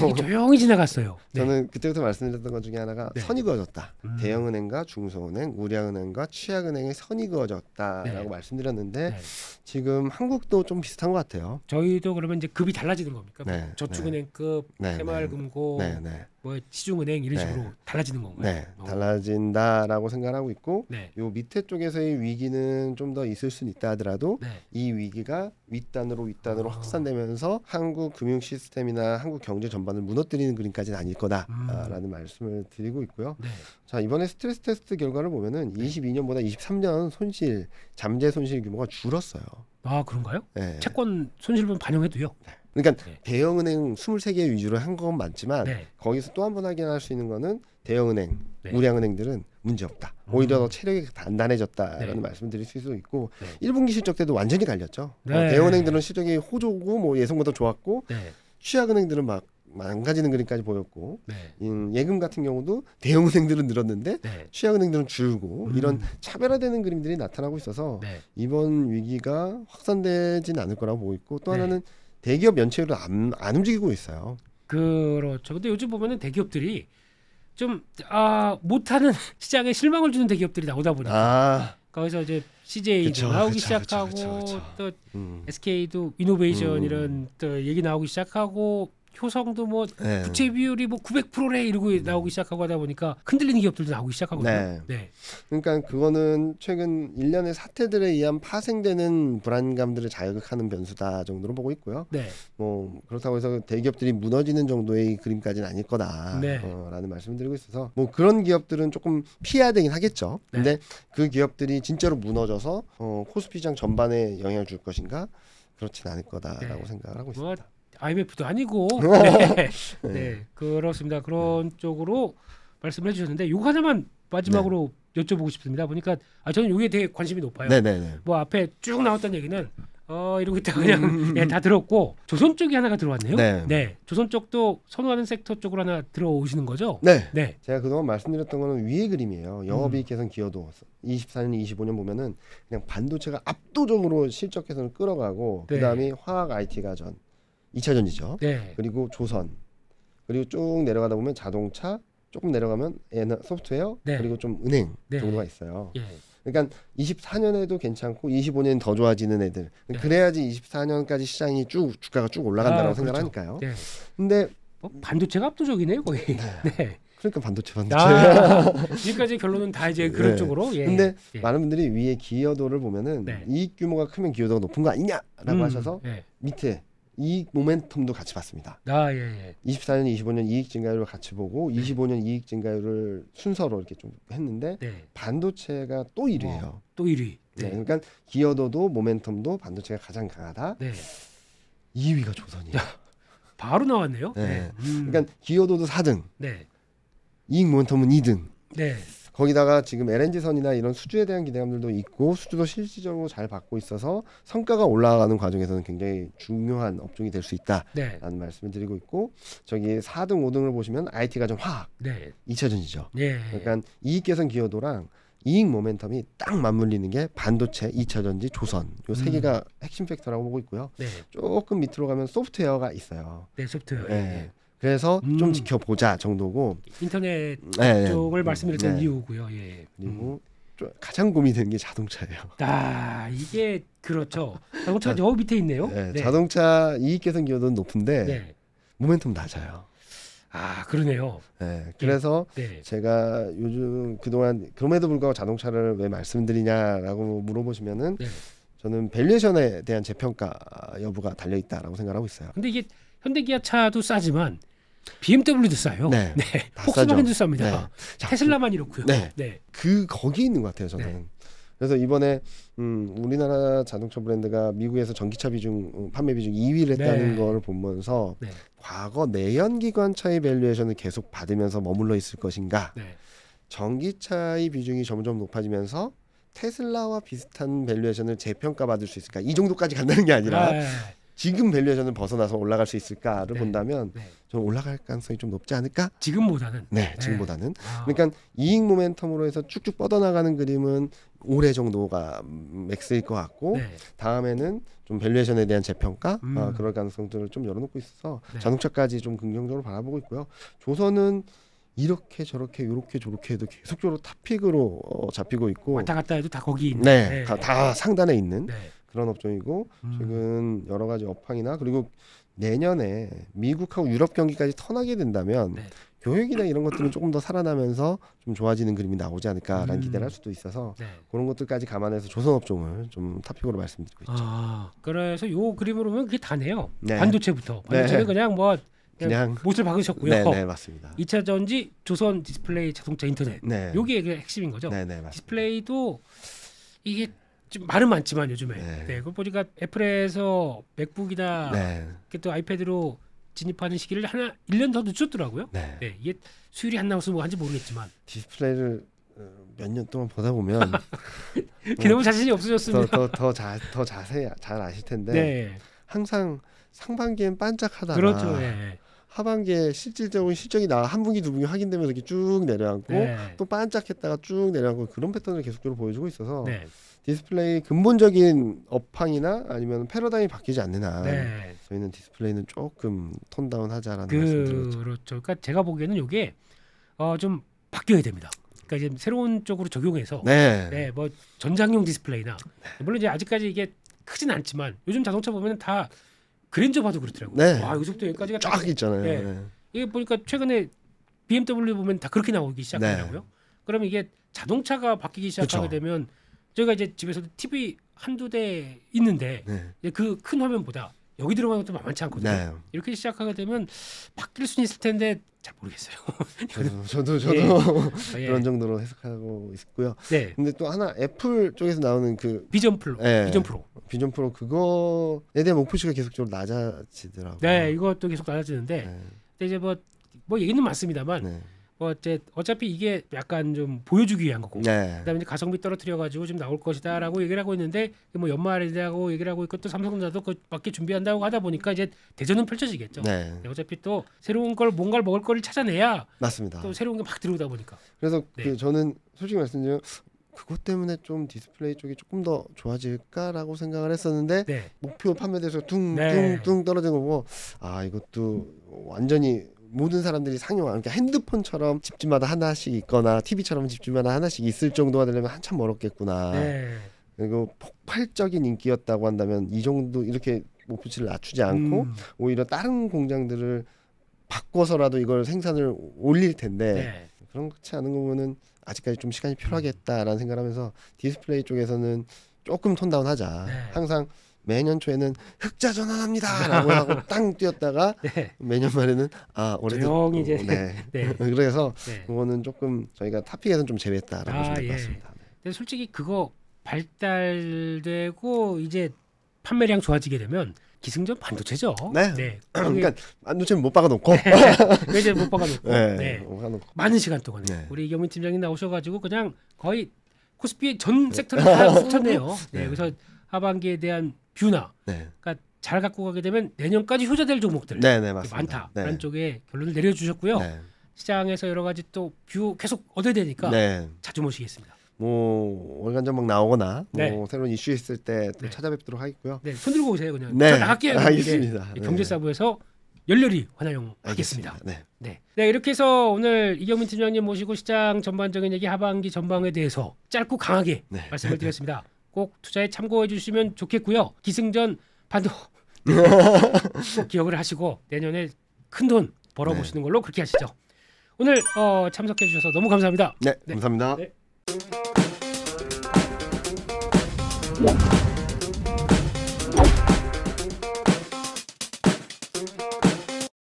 [SPEAKER 2] 되게 조용히 지나갔어요. 네.
[SPEAKER 3] 저는 그때부터 말씀드렸던 것 중에 하나가
[SPEAKER 2] 네.
[SPEAKER 3] 선이 그어졌다. 대형은행과 중소은행, 우량은행과 취약은행의 선이 그어졌다라고
[SPEAKER 2] 네.
[SPEAKER 3] 말씀드렸는데
[SPEAKER 2] 네.
[SPEAKER 3] 지금 한국도 좀 비슷한 것 같아요.
[SPEAKER 2] 저희도 그러면 이제 급이 달라지는 겁니까?
[SPEAKER 3] 네.
[SPEAKER 2] 저축은행급,
[SPEAKER 3] 네.
[SPEAKER 2] 새마을금고,
[SPEAKER 3] 네, 네.
[SPEAKER 2] 뭐 시중은행 이런
[SPEAKER 3] 네.
[SPEAKER 2] 식으로 달라지는 건가요?
[SPEAKER 3] 네, 달라진다라고 생각하고 있고
[SPEAKER 2] 네.
[SPEAKER 3] 요 밑에 쪽에서의 위기는 좀 더 있을 수는 있다 하더라도
[SPEAKER 2] 네.
[SPEAKER 3] 이 위기가 윗단으로 확산되면서 한국 금융 시스템이나 한국 경제 전반을 무너뜨리는 그림까지는 아닐 거다라는 말씀을 드리고 있고요.
[SPEAKER 2] 네.
[SPEAKER 3] 자, 이번에 스트레스 테스트 결과를 보면은 22년보다 23년 손실, 잠재 손실 규모가 줄었어요.
[SPEAKER 2] 아 그런가요?
[SPEAKER 3] 네.
[SPEAKER 2] 채권 손실분 반영해도요?
[SPEAKER 3] 그러니까
[SPEAKER 2] 네.
[SPEAKER 3] 대형은행 23개 위주로 한 건 맞지만
[SPEAKER 2] 네.
[SPEAKER 3] 거기서 또 한 번 확인할 수 있는 거는 대형은행,
[SPEAKER 2] 네.
[SPEAKER 3] 우량은행들은 문제없다. 오히려 더 체력이 단단해졌다라는
[SPEAKER 2] 네.
[SPEAKER 3] 말씀을 드릴 수 있고
[SPEAKER 2] 네.
[SPEAKER 3] 1분기 실적 때도 완전히 갈렸죠.
[SPEAKER 2] 네.
[SPEAKER 3] 대형은행들은 실적이 호조고 뭐 예상보다 좋았고
[SPEAKER 2] 네.
[SPEAKER 3] 취약은행들은 막 망가지는 그림까지 보였고
[SPEAKER 2] 네.
[SPEAKER 3] 예금 같은 경우도 대형은행들은 늘었는데
[SPEAKER 2] 네.
[SPEAKER 3] 취약은행들은 줄고 이런 차별화되는 그림들이 나타나고 있어서
[SPEAKER 2] 네.
[SPEAKER 3] 이번 위기가 확산되진 않을 거라고 보고 있고 또
[SPEAKER 2] 네.
[SPEAKER 3] 하나는 대기업 연체율은 안 움직이고 있어요.
[SPEAKER 2] 그렇죠. 근데 요즘 보면은 대기업들이 좀 못하는 시장에 실망을 주는 대기업들이 나오다 보니까 거기서 이제 CJ도
[SPEAKER 3] 그쵸,
[SPEAKER 2] 나오기
[SPEAKER 3] 그쵸,
[SPEAKER 2] 시작하고
[SPEAKER 3] 그쵸.
[SPEAKER 2] 또 SK도 이노베이션 이런 또 얘기 나오기 시작하고 효성도 뭐
[SPEAKER 3] 네.
[SPEAKER 2] 부채 비율이 뭐 900%래 이러고 나오기 시작하고 하다 보니까 흔들리는 기업들도 나오기 시작하거든요.
[SPEAKER 3] 네.
[SPEAKER 2] 네.
[SPEAKER 3] 그러니까 그거는 최근 일련의 사태들에 의한 파생되는 불안감들을 자극하는 변수다 정도로 보고 있고요.
[SPEAKER 2] 네.
[SPEAKER 3] 뭐 그렇다고 해서 대기업들이 무너지는 정도의 그림까지는 아닐 거다
[SPEAKER 2] 네.
[SPEAKER 3] 라는 말씀을 드리고 있어서 뭐 그런 기업들은 조금 피해야 되긴 하겠죠. 근데 그 기업들이 진짜로 무너져서 코스피 시장 전반에 영향을 줄 것인가? 그렇진 않을 거다라고
[SPEAKER 2] 네.
[SPEAKER 3] 생각을 하고
[SPEAKER 2] 뭐
[SPEAKER 3] 있습니다.
[SPEAKER 2] IMF도 아니고 네. 그렇습니다. 그런 쪽으로 말씀을 해주셨는데 요거 하나만 마지막으로 여쭤보고 싶습니다. 보니까 저는 요게 되게 관심이 높아요.
[SPEAKER 3] 네네네.
[SPEAKER 2] 뭐 앞에 쭉 나왔던 얘기는 이러고 있다가 그냥 다 들었고 조선 쪽이 하나가 들어왔네요.
[SPEAKER 3] 네.
[SPEAKER 2] 조선 쪽도 선호하는 섹터 쪽으로 하나 들어오시는 거죠?
[SPEAKER 3] 네.
[SPEAKER 2] 네.
[SPEAKER 3] 제가 그동안 말씀드렸던 거는 위의 그림이에요. 영업이익 개선 기여도 24년, 25년 보면은 그냥 반도체가 압도적으로 실적 개선을 끌어가고
[SPEAKER 2] 네.
[SPEAKER 3] 그다음에 화학 IT가 2차 전지죠.
[SPEAKER 2] 네.
[SPEAKER 3] 그리고 조선 그리고 쭉 내려가다 보면 자동차 조금 내려가면 소프트웨어
[SPEAKER 2] 네.
[SPEAKER 3] 그리고 좀 은행
[SPEAKER 2] 네.
[SPEAKER 3] 정도가 있어요.
[SPEAKER 2] 예.
[SPEAKER 3] 그러니까 24년에도 괜찮고 25년 더 좋아지는 애들. 그래야지 24년까지 시장이 주가가 쭉 올라간다고 생각하니까요.
[SPEAKER 2] 네.
[SPEAKER 3] 근데
[SPEAKER 2] 뭐 반도체가 압도적이네요, 거의. 네.
[SPEAKER 3] 그러니까 반도체.
[SPEAKER 2] 지금까지 결론은 다 이제 그런
[SPEAKER 3] 네.
[SPEAKER 2] 쪽으로. 예.
[SPEAKER 3] 근데
[SPEAKER 2] 예.
[SPEAKER 3] 많은 분들이 위에 기여도를 보면은
[SPEAKER 2] 네.
[SPEAKER 3] 이익 규모가 크면 기여도가 높은 거 아니냐라고 하셔서
[SPEAKER 2] 예.
[SPEAKER 3] 밑에 이익 모멘텀도 같이 봤습니다.
[SPEAKER 2] 예.
[SPEAKER 3] 24년, 25년 이익 증가율을 같이 보고 25년 이익 증가율을 순서로 이렇게 좀 했는데
[SPEAKER 2] 네.
[SPEAKER 3] 반도체가 또 1위예요.
[SPEAKER 2] 또 1위.
[SPEAKER 3] 네. 그러니까 기여도도 모멘텀도 반도체가 가장 강하다.
[SPEAKER 2] 네.
[SPEAKER 3] 2위가 조선이에요.
[SPEAKER 2] 바로 나왔네요.
[SPEAKER 3] 네. 그러니까 기여도도 4등,
[SPEAKER 2] 네.
[SPEAKER 3] 이익 모멘텀은 2등.
[SPEAKER 2] 네.
[SPEAKER 3] 거기다가 지금 LNG선이나 이런 수주에 대한 기대감들도 있고 수주도 실질적으로 잘 받고 있어서 성과가 올라가는 과정에서는 굉장히 중요한 업종이 될 수 있다라는
[SPEAKER 2] 네.
[SPEAKER 3] 말씀을 드리고 있고 저기 4등, 5등을 보시면 IT가 좀 화학,
[SPEAKER 2] 네.
[SPEAKER 3] 2차 전지죠.
[SPEAKER 2] 네.
[SPEAKER 3] 그러니까 이익 개선 기여도랑 이익 모멘텀이 딱 맞물리는 게 반도체, 2차 전지, 조선 요 세 개가 핵심 팩터라고 보고 있고요.
[SPEAKER 2] 네.
[SPEAKER 3] 조금 밑으로 가면 소프트웨어가 있어요.
[SPEAKER 2] 네, 소프트웨어.
[SPEAKER 3] 네. 그래서 좀 지켜보자 정도고
[SPEAKER 2] 인터넷
[SPEAKER 3] 네.
[SPEAKER 2] 쪽을 말씀드렸던
[SPEAKER 3] 네.
[SPEAKER 2] 이유고요. 예.
[SPEAKER 3] 그리고 가장 고민되는 게 자동차예요.
[SPEAKER 2] 이게 그렇죠. 자동차가 저 밑에 있네요.
[SPEAKER 3] 네,
[SPEAKER 2] 네.
[SPEAKER 3] 자동차 이익 개선 기여도는 높은데
[SPEAKER 2] 네.
[SPEAKER 3] 모멘텀 낮아요.
[SPEAKER 2] 그러네요.
[SPEAKER 3] 네, 그래서
[SPEAKER 2] 네.
[SPEAKER 3] 제가 요즘 그동안 그럼에도 불구하고 자동차를 왜 말씀드리냐라고 물어보시면은
[SPEAKER 2] 네.
[SPEAKER 3] 저는 밸류에이션에 대한 재평가 여부가 달려 있다라고 생각하고 있어요.
[SPEAKER 2] 근데 이게 현대기아 차도 싸지만 BMW도 싸요.
[SPEAKER 3] 네. 다
[SPEAKER 2] 폭스바겐도
[SPEAKER 3] 싸죠.
[SPEAKER 2] 쌉니다.
[SPEAKER 3] 네. 자,
[SPEAKER 2] 테슬라만 이렇고요.
[SPEAKER 3] 네.
[SPEAKER 2] 네.
[SPEAKER 3] 거기 있는 것 같아요, 저는.
[SPEAKER 2] 네.
[SPEAKER 3] 그래서 이번에 우리나라 자동차 브랜드가 미국에서 전기차 비중 판매 비중 2위를 했다는
[SPEAKER 2] 네.
[SPEAKER 3] 걸 보면서
[SPEAKER 2] 네.
[SPEAKER 3] 과거 내연기관차의 밸류에이션을 계속 받으면서 머물러 있을 것인가,
[SPEAKER 2] 네.
[SPEAKER 3] 전기차의 비중이 점점 높아지면서 테슬라와 비슷한 밸류에이션을 재평가 받을 수 있을까, 이 정도까지 간다는 게 아니라 지금 밸류에이션을 벗어나서 올라갈 수 있을까를
[SPEAKER 2] 네.
[SPEAKER 3] 본다면
[SPEAKER 2] 네.
[SPEAKER 3] 좀 올라갈 가능성이 좀 높지 않을까?
[SPEAKER 2] 지금보다는.
[SPEAKER 3] 네, 지금보다는.
[SPEAKER 2] 아.
[SPEAKER 3] 그러니까 이익 모멘텀으로 해서 쭉쭉 뻗어나가는 그림은 올해 정도가 맥스일 것 같고
[SPEAKER 2] 네.
[SPEAKER 3] 다음에는 좀 밸류에이션에 대한 재평가
[SPEAKER 2] 음.
[SPEAKER 3] 그럴 가능성들을 좀 열어놓고 있어서
[SPEAKER 2] 네.
[SPEAKER 3] 자동차까지 좀 긍정적으로 바라보고 있고요. 조선은 이렇게 저렇게 요렇게 저렇게 해도 계속적으로 탑픽으로 잡히고 있고
[SPEAKER 2] 왔다 갔다 해도 다 거기 있는.
[SPEAKER 3] 네, 다 상단에 있는
[SPEAKER 2] 네.
[SPEAKER 3] 그런 업종이고
[SPEAKER 2] 음.
[SPEAKER 3] 최근 여러 가지 업황이나 그리고 내년에 미국하고 유럽 경기까지 턴하게 된다면
[SPEAKER 2] 네.
[SPEAKER 3] 교육이나 이런 것들은 조금 더 살아나면서 좀 좋아지는 그림이 나오지 않을까라는 기대를 할 수도 있어서
[SPEAKER 2] 네.
[SPEAKER 3] 그런 것들까지 감안해서 조선 업종을 좀 탑픽으로 말씀드리고 있죠.
[SPEAKER 2] 아, 그래서 요 그림으로 보면 그게 다네요.
[SPEAKER 3] 네.
[SPEAKER 2] 반도체부터. 반도체는
[SPEAKER 3] 네.
[SPEAKER 2] 그냥 뭐
[SPEAKER 3] 그냥
[SPEAKER 2] 못을 박으셨고요.
[SPEAKER 3] 네, 네, 맞습니다.
[SPEAKER 2] 2차 전지, 조선 디스플레이, 자동차, 인터넷.
[SPEAKER 3] 네.
[SPEAKER 2] 요게 그 핵심인 거죠.
[SPEAKER 3] 네, 네, 맞습니다.
[SPEAKER 2] 디스플레이도 이게 좀 말은 많지만 요즘에
[SPEAKER 3] 네.
[SPEAKER 2] 그걸 보니까 애플에서 맥북이나
[SPEAKER 3] 네.
[SPEAKER 2] 이렇게 또 아이패드로 진입하는 시기를 1년 더 늦췄더라고요.
[SPEAKER 3] 네.
[SPEAKER 2] 네, 이게 수율이 안 나와서 뭐 한지 모르겠지만
[SPEAKER 3] 디스플레이를 몇 년 동안 보다 보면
[SPEAKER 2] 너무 자신이 없어졌습니다.
[SPEAKER 3] 더 자세히 잘 아실 텐데
[SPEAKER 2] 네,
[SPEAKER 3] 항상 상반기엔 반짝하다가
[SPEAKER 2] 그렇죠. 네.
[SPEAKER 3] 하반기에 실질적인 실적이 한 분기 두 분기 확인되면서 이렇게 쭉 내려앉고
[SPEAKER 2] 네.
[SPEAKER 3] 또 반짝했다가 쭉 내려앉고 그런 패턴을 계속적으로 보여주고 있어서
[SPEAKER 2] 네.
[SPEAKER 3] 디스플레이 근본적인 업황이나 아니면 패러다임이 바뀌지 않는 한
[SPEAKER 2] 네.
[SPEAKER 3] 저희는 디스플레이는 조금 톤다운 하자라는 말씀드렸죠.
[SPEAKER 2] 그렇죠. 그러니까 제가 보기에는 이게 좀 바뀌어야 됩니다. 그러니까 이제 새로운 쪽으로 적용해서
[SPEAKER 3] 네.
[SPEAKER 2] 네, 뭐 전장용 디스플레이나 물론 이제 아직까지 이게 크진 않지만 요즘 자동차 보면 다 그랜저 봐도 그렇더라고요.
[SPEAKER 3] 네.
[SPEAKER 2] 와, 여기서부터 여기까지가 다
[SPEAKER 3] 쫙 있잖아요.
[SPEAKER 2] 네.
[SPEAKER 3] 네.
[SPEAKER 2] 이게 보니까 최근에 BMW 보면 다 그렇게 나오기 시작하더라고요. 그러면 이게 자동차가 바뀌기 시작하게
[SPEAKER 3] 그쵸.
[SPEAKER 2] 되면 저희가 이제 집에서도 TV 한두 대 있는데
[SPEAKER 3] 네.
[SPEAKER 2] 그 큰 화면보다 여기 들어가는 것도 만만치 않거든요.
[SPEAKER 3] 네.
[SPEAKER 2] 이렇게 시작하게 되면 바뀔 수는 있을 텐데 잘 모르겠어요.
[SPEAKER 3] 저도
[SPEAKER 2] 예.
[SPEAKER 3] 그런 정도로 해석하고 있고요.
[SPEAKER 2] 네.
[SPEAKER 3] 근데 또 하나 애플 쪽에서 나오는 그
[SPEAKER 2] 비전 프로,
[SPEAKER 3] 네.
[SPEAKER 2] 비전 프로.
[SPEAKER 3] 비전 프로 그거에 대한 목표치가 계속적으로 낮아지더라고요.
[SPEAKER 2] 네, 이것도 계속 낮아지는데,
[SPEAKER 3] 네.
[SPEAKER 2] 근데 이제 뭐 얘기는 많습니다만,
[SPEAKER 3] 네.
[SPEAKER 2] 뭐 어차피 이게 약간 좀 보여주기 위한 거고,
[SPEAKER 3] 네.
[SPEAKER 2] 그다음에 이제 가성비 떨어뜨려가지고 좀 나올 것이다라고 얘기를 하고 있는데, 뭐 연말이라고 얘기를 하고 있고 또 삼성전자도 그 밖에 준비한다고 하다 보니까 이제 대전은 펼쳐지겠죠.
[SPEAKER 3] 네.
[SPEAKER 2] 어차피 또 새로운 걸 뭔가를 먹을 거를 찾아내야
[SPEAKER 3] 맞습니다.
[SPEAKER 2] 또 새로운 게 막 들어오다 보니까.
[SPEAKER 3] 그래서
[SPEAKER 2] 네.
[SPEAKER 3] 저는 솔직히 말씀드리면 그것 때문에 좀 디스플레이 쪽이 조금 더 좋아질까라고 생각을 했었는데
[SPEAKER 2] 네,
[SPEAKER 3] 목표 판매대에서
[SPEAKER 2] 네.
[SPEAKER 3] 둥둥 떨어진 거 보고 이것도 완전히 모든 사람들이 상용화 그러니까 핸드폰처럼 집집마다 하나씩 있거나 TV처럼 집집마다 하나씩 있을 정도가 되려면 한참 멀었겠구나.
[SPEAKER 2] 네.
[SPEAKER 3] 그리고 폭발적인 인기였다고 한다면 이 정도 이렇게 목표치를 낮추지 않고 오히려 다른 공장들을 바꿔서라도 이걸 생산을 올릴 텐데
[SPEAKER 2] 네.
[SPEAKER 3] 그렇지 않은 거 보면은 아직까지 좀 시간이 필요하겠다라는 생각을 하면서 디스플레이 쪽에서는 조금 톤다운 하자.
[SPEAKER 2] 네.
[SPEAKER 3] 항상 매년 초에는 흑자 전환합니다라고 하고 땅 뛰었다가
[SPEAKER 2] 네.
[SPEAKER 3] 매년 말에는 올해도
[SPEAKER 2] 조용히 이제
[SPEAKER 3] 네.
[SPEAKER 2] 네.
[SPEAKER 3] 그래서
[SPEAKER 2] 네.
[SPEAKER 3] 그거는 조금 저희가 탑픽에서는 좀 제외했다라고 보시면 될 것
[SPEAKER 2] 예.
[SPEAKER 3] 같습니다.
[SPEAKER 2] 근데 솔직히 그거 발달되고 이제 판매량 좋아지게 되면 기승전 반도체죠.
[SPEAKER 3] 네.
[SPEAKER 2] 그게
[SPEAKER 3] 그러니까 반도체는 못 박아놓고
[SPEAKER 2] 그 이제 못 박아놓고
[SPEAKER 3] 네. 못 박아놓고
[SPEAKER 2] 많은 시간 동안
[SPEAKER 3] 네.
[SPEAKER 2] 우리 이경민 팀장님 나오셔가지고 그냥 거의 코스피의 전 섹터를 다 훑었네요. 네. 그래서 하반기에 대한 뷰나
[SPEAKER 3] 네.
[SPEAKER 2] 그러니까 잘 갖고 가게 되면 내년까지 효자될 종목들
[SPEAKER 3] 네, 맞습니다.
[SPEAKER 2] 많다라는
[SPEAKER 3] 네.
[SPEAKER 2] 쪽에 결론을 내려주셨고요.
[SPEAKER 3] 네.
[SPEAKER 2] 시장에서 여러 가지 또 뷰 계속 얻어야 되니까
[SPEAKER 3] 네.
[SPEAKER 2] 자주 모시겠습니다.
[SPEAKER 3] 뭐 월간 전망 나오거나
[SPEAKER 2] 네.
[SPEAKER 3] 뭐 새로운 이슈 있을 때 또
[SPEAKER 2] 네.
[SPEAKER 3] 찾아뵙도록 하겠고요.
[SPEAKER 2] 네, 손 들고 오세요 그냥.
[SPEAKER 3] 네,
[SPEAKER 2] 저 나갈게요.
[SPEAKER 3] 알겠습니다. 네.
[SPEAKER 2] 경제사부에서 열렬히 환영하겠습니다.
[SPEAKER 3] 알겠습니다. 네.
[SPEAKER 2] 네, 이렇게 해서 오늘 이경민 팀장님 모시고 시장 전반적인 얘기 하반기 전망에 대해서 짧고 강하게
[SPEAKER 3] 네.
[SPEAKER 2] 말씀을 드렸습니다. 꼭 투자에 참고해 주시면 좋겠고요. 기승전 반도 꼭 기억을 하시고 내년에 큰 돈 벌어보시는 걸로 그렇게 하시죠. 오늘 참석해 주셔서 너무 감사합니다.
[SPEAKER 3] 네,
[SPEAKER 2] 네.
[SPEAKER 3] 감사합니다.
[SPEAKER 2] 네.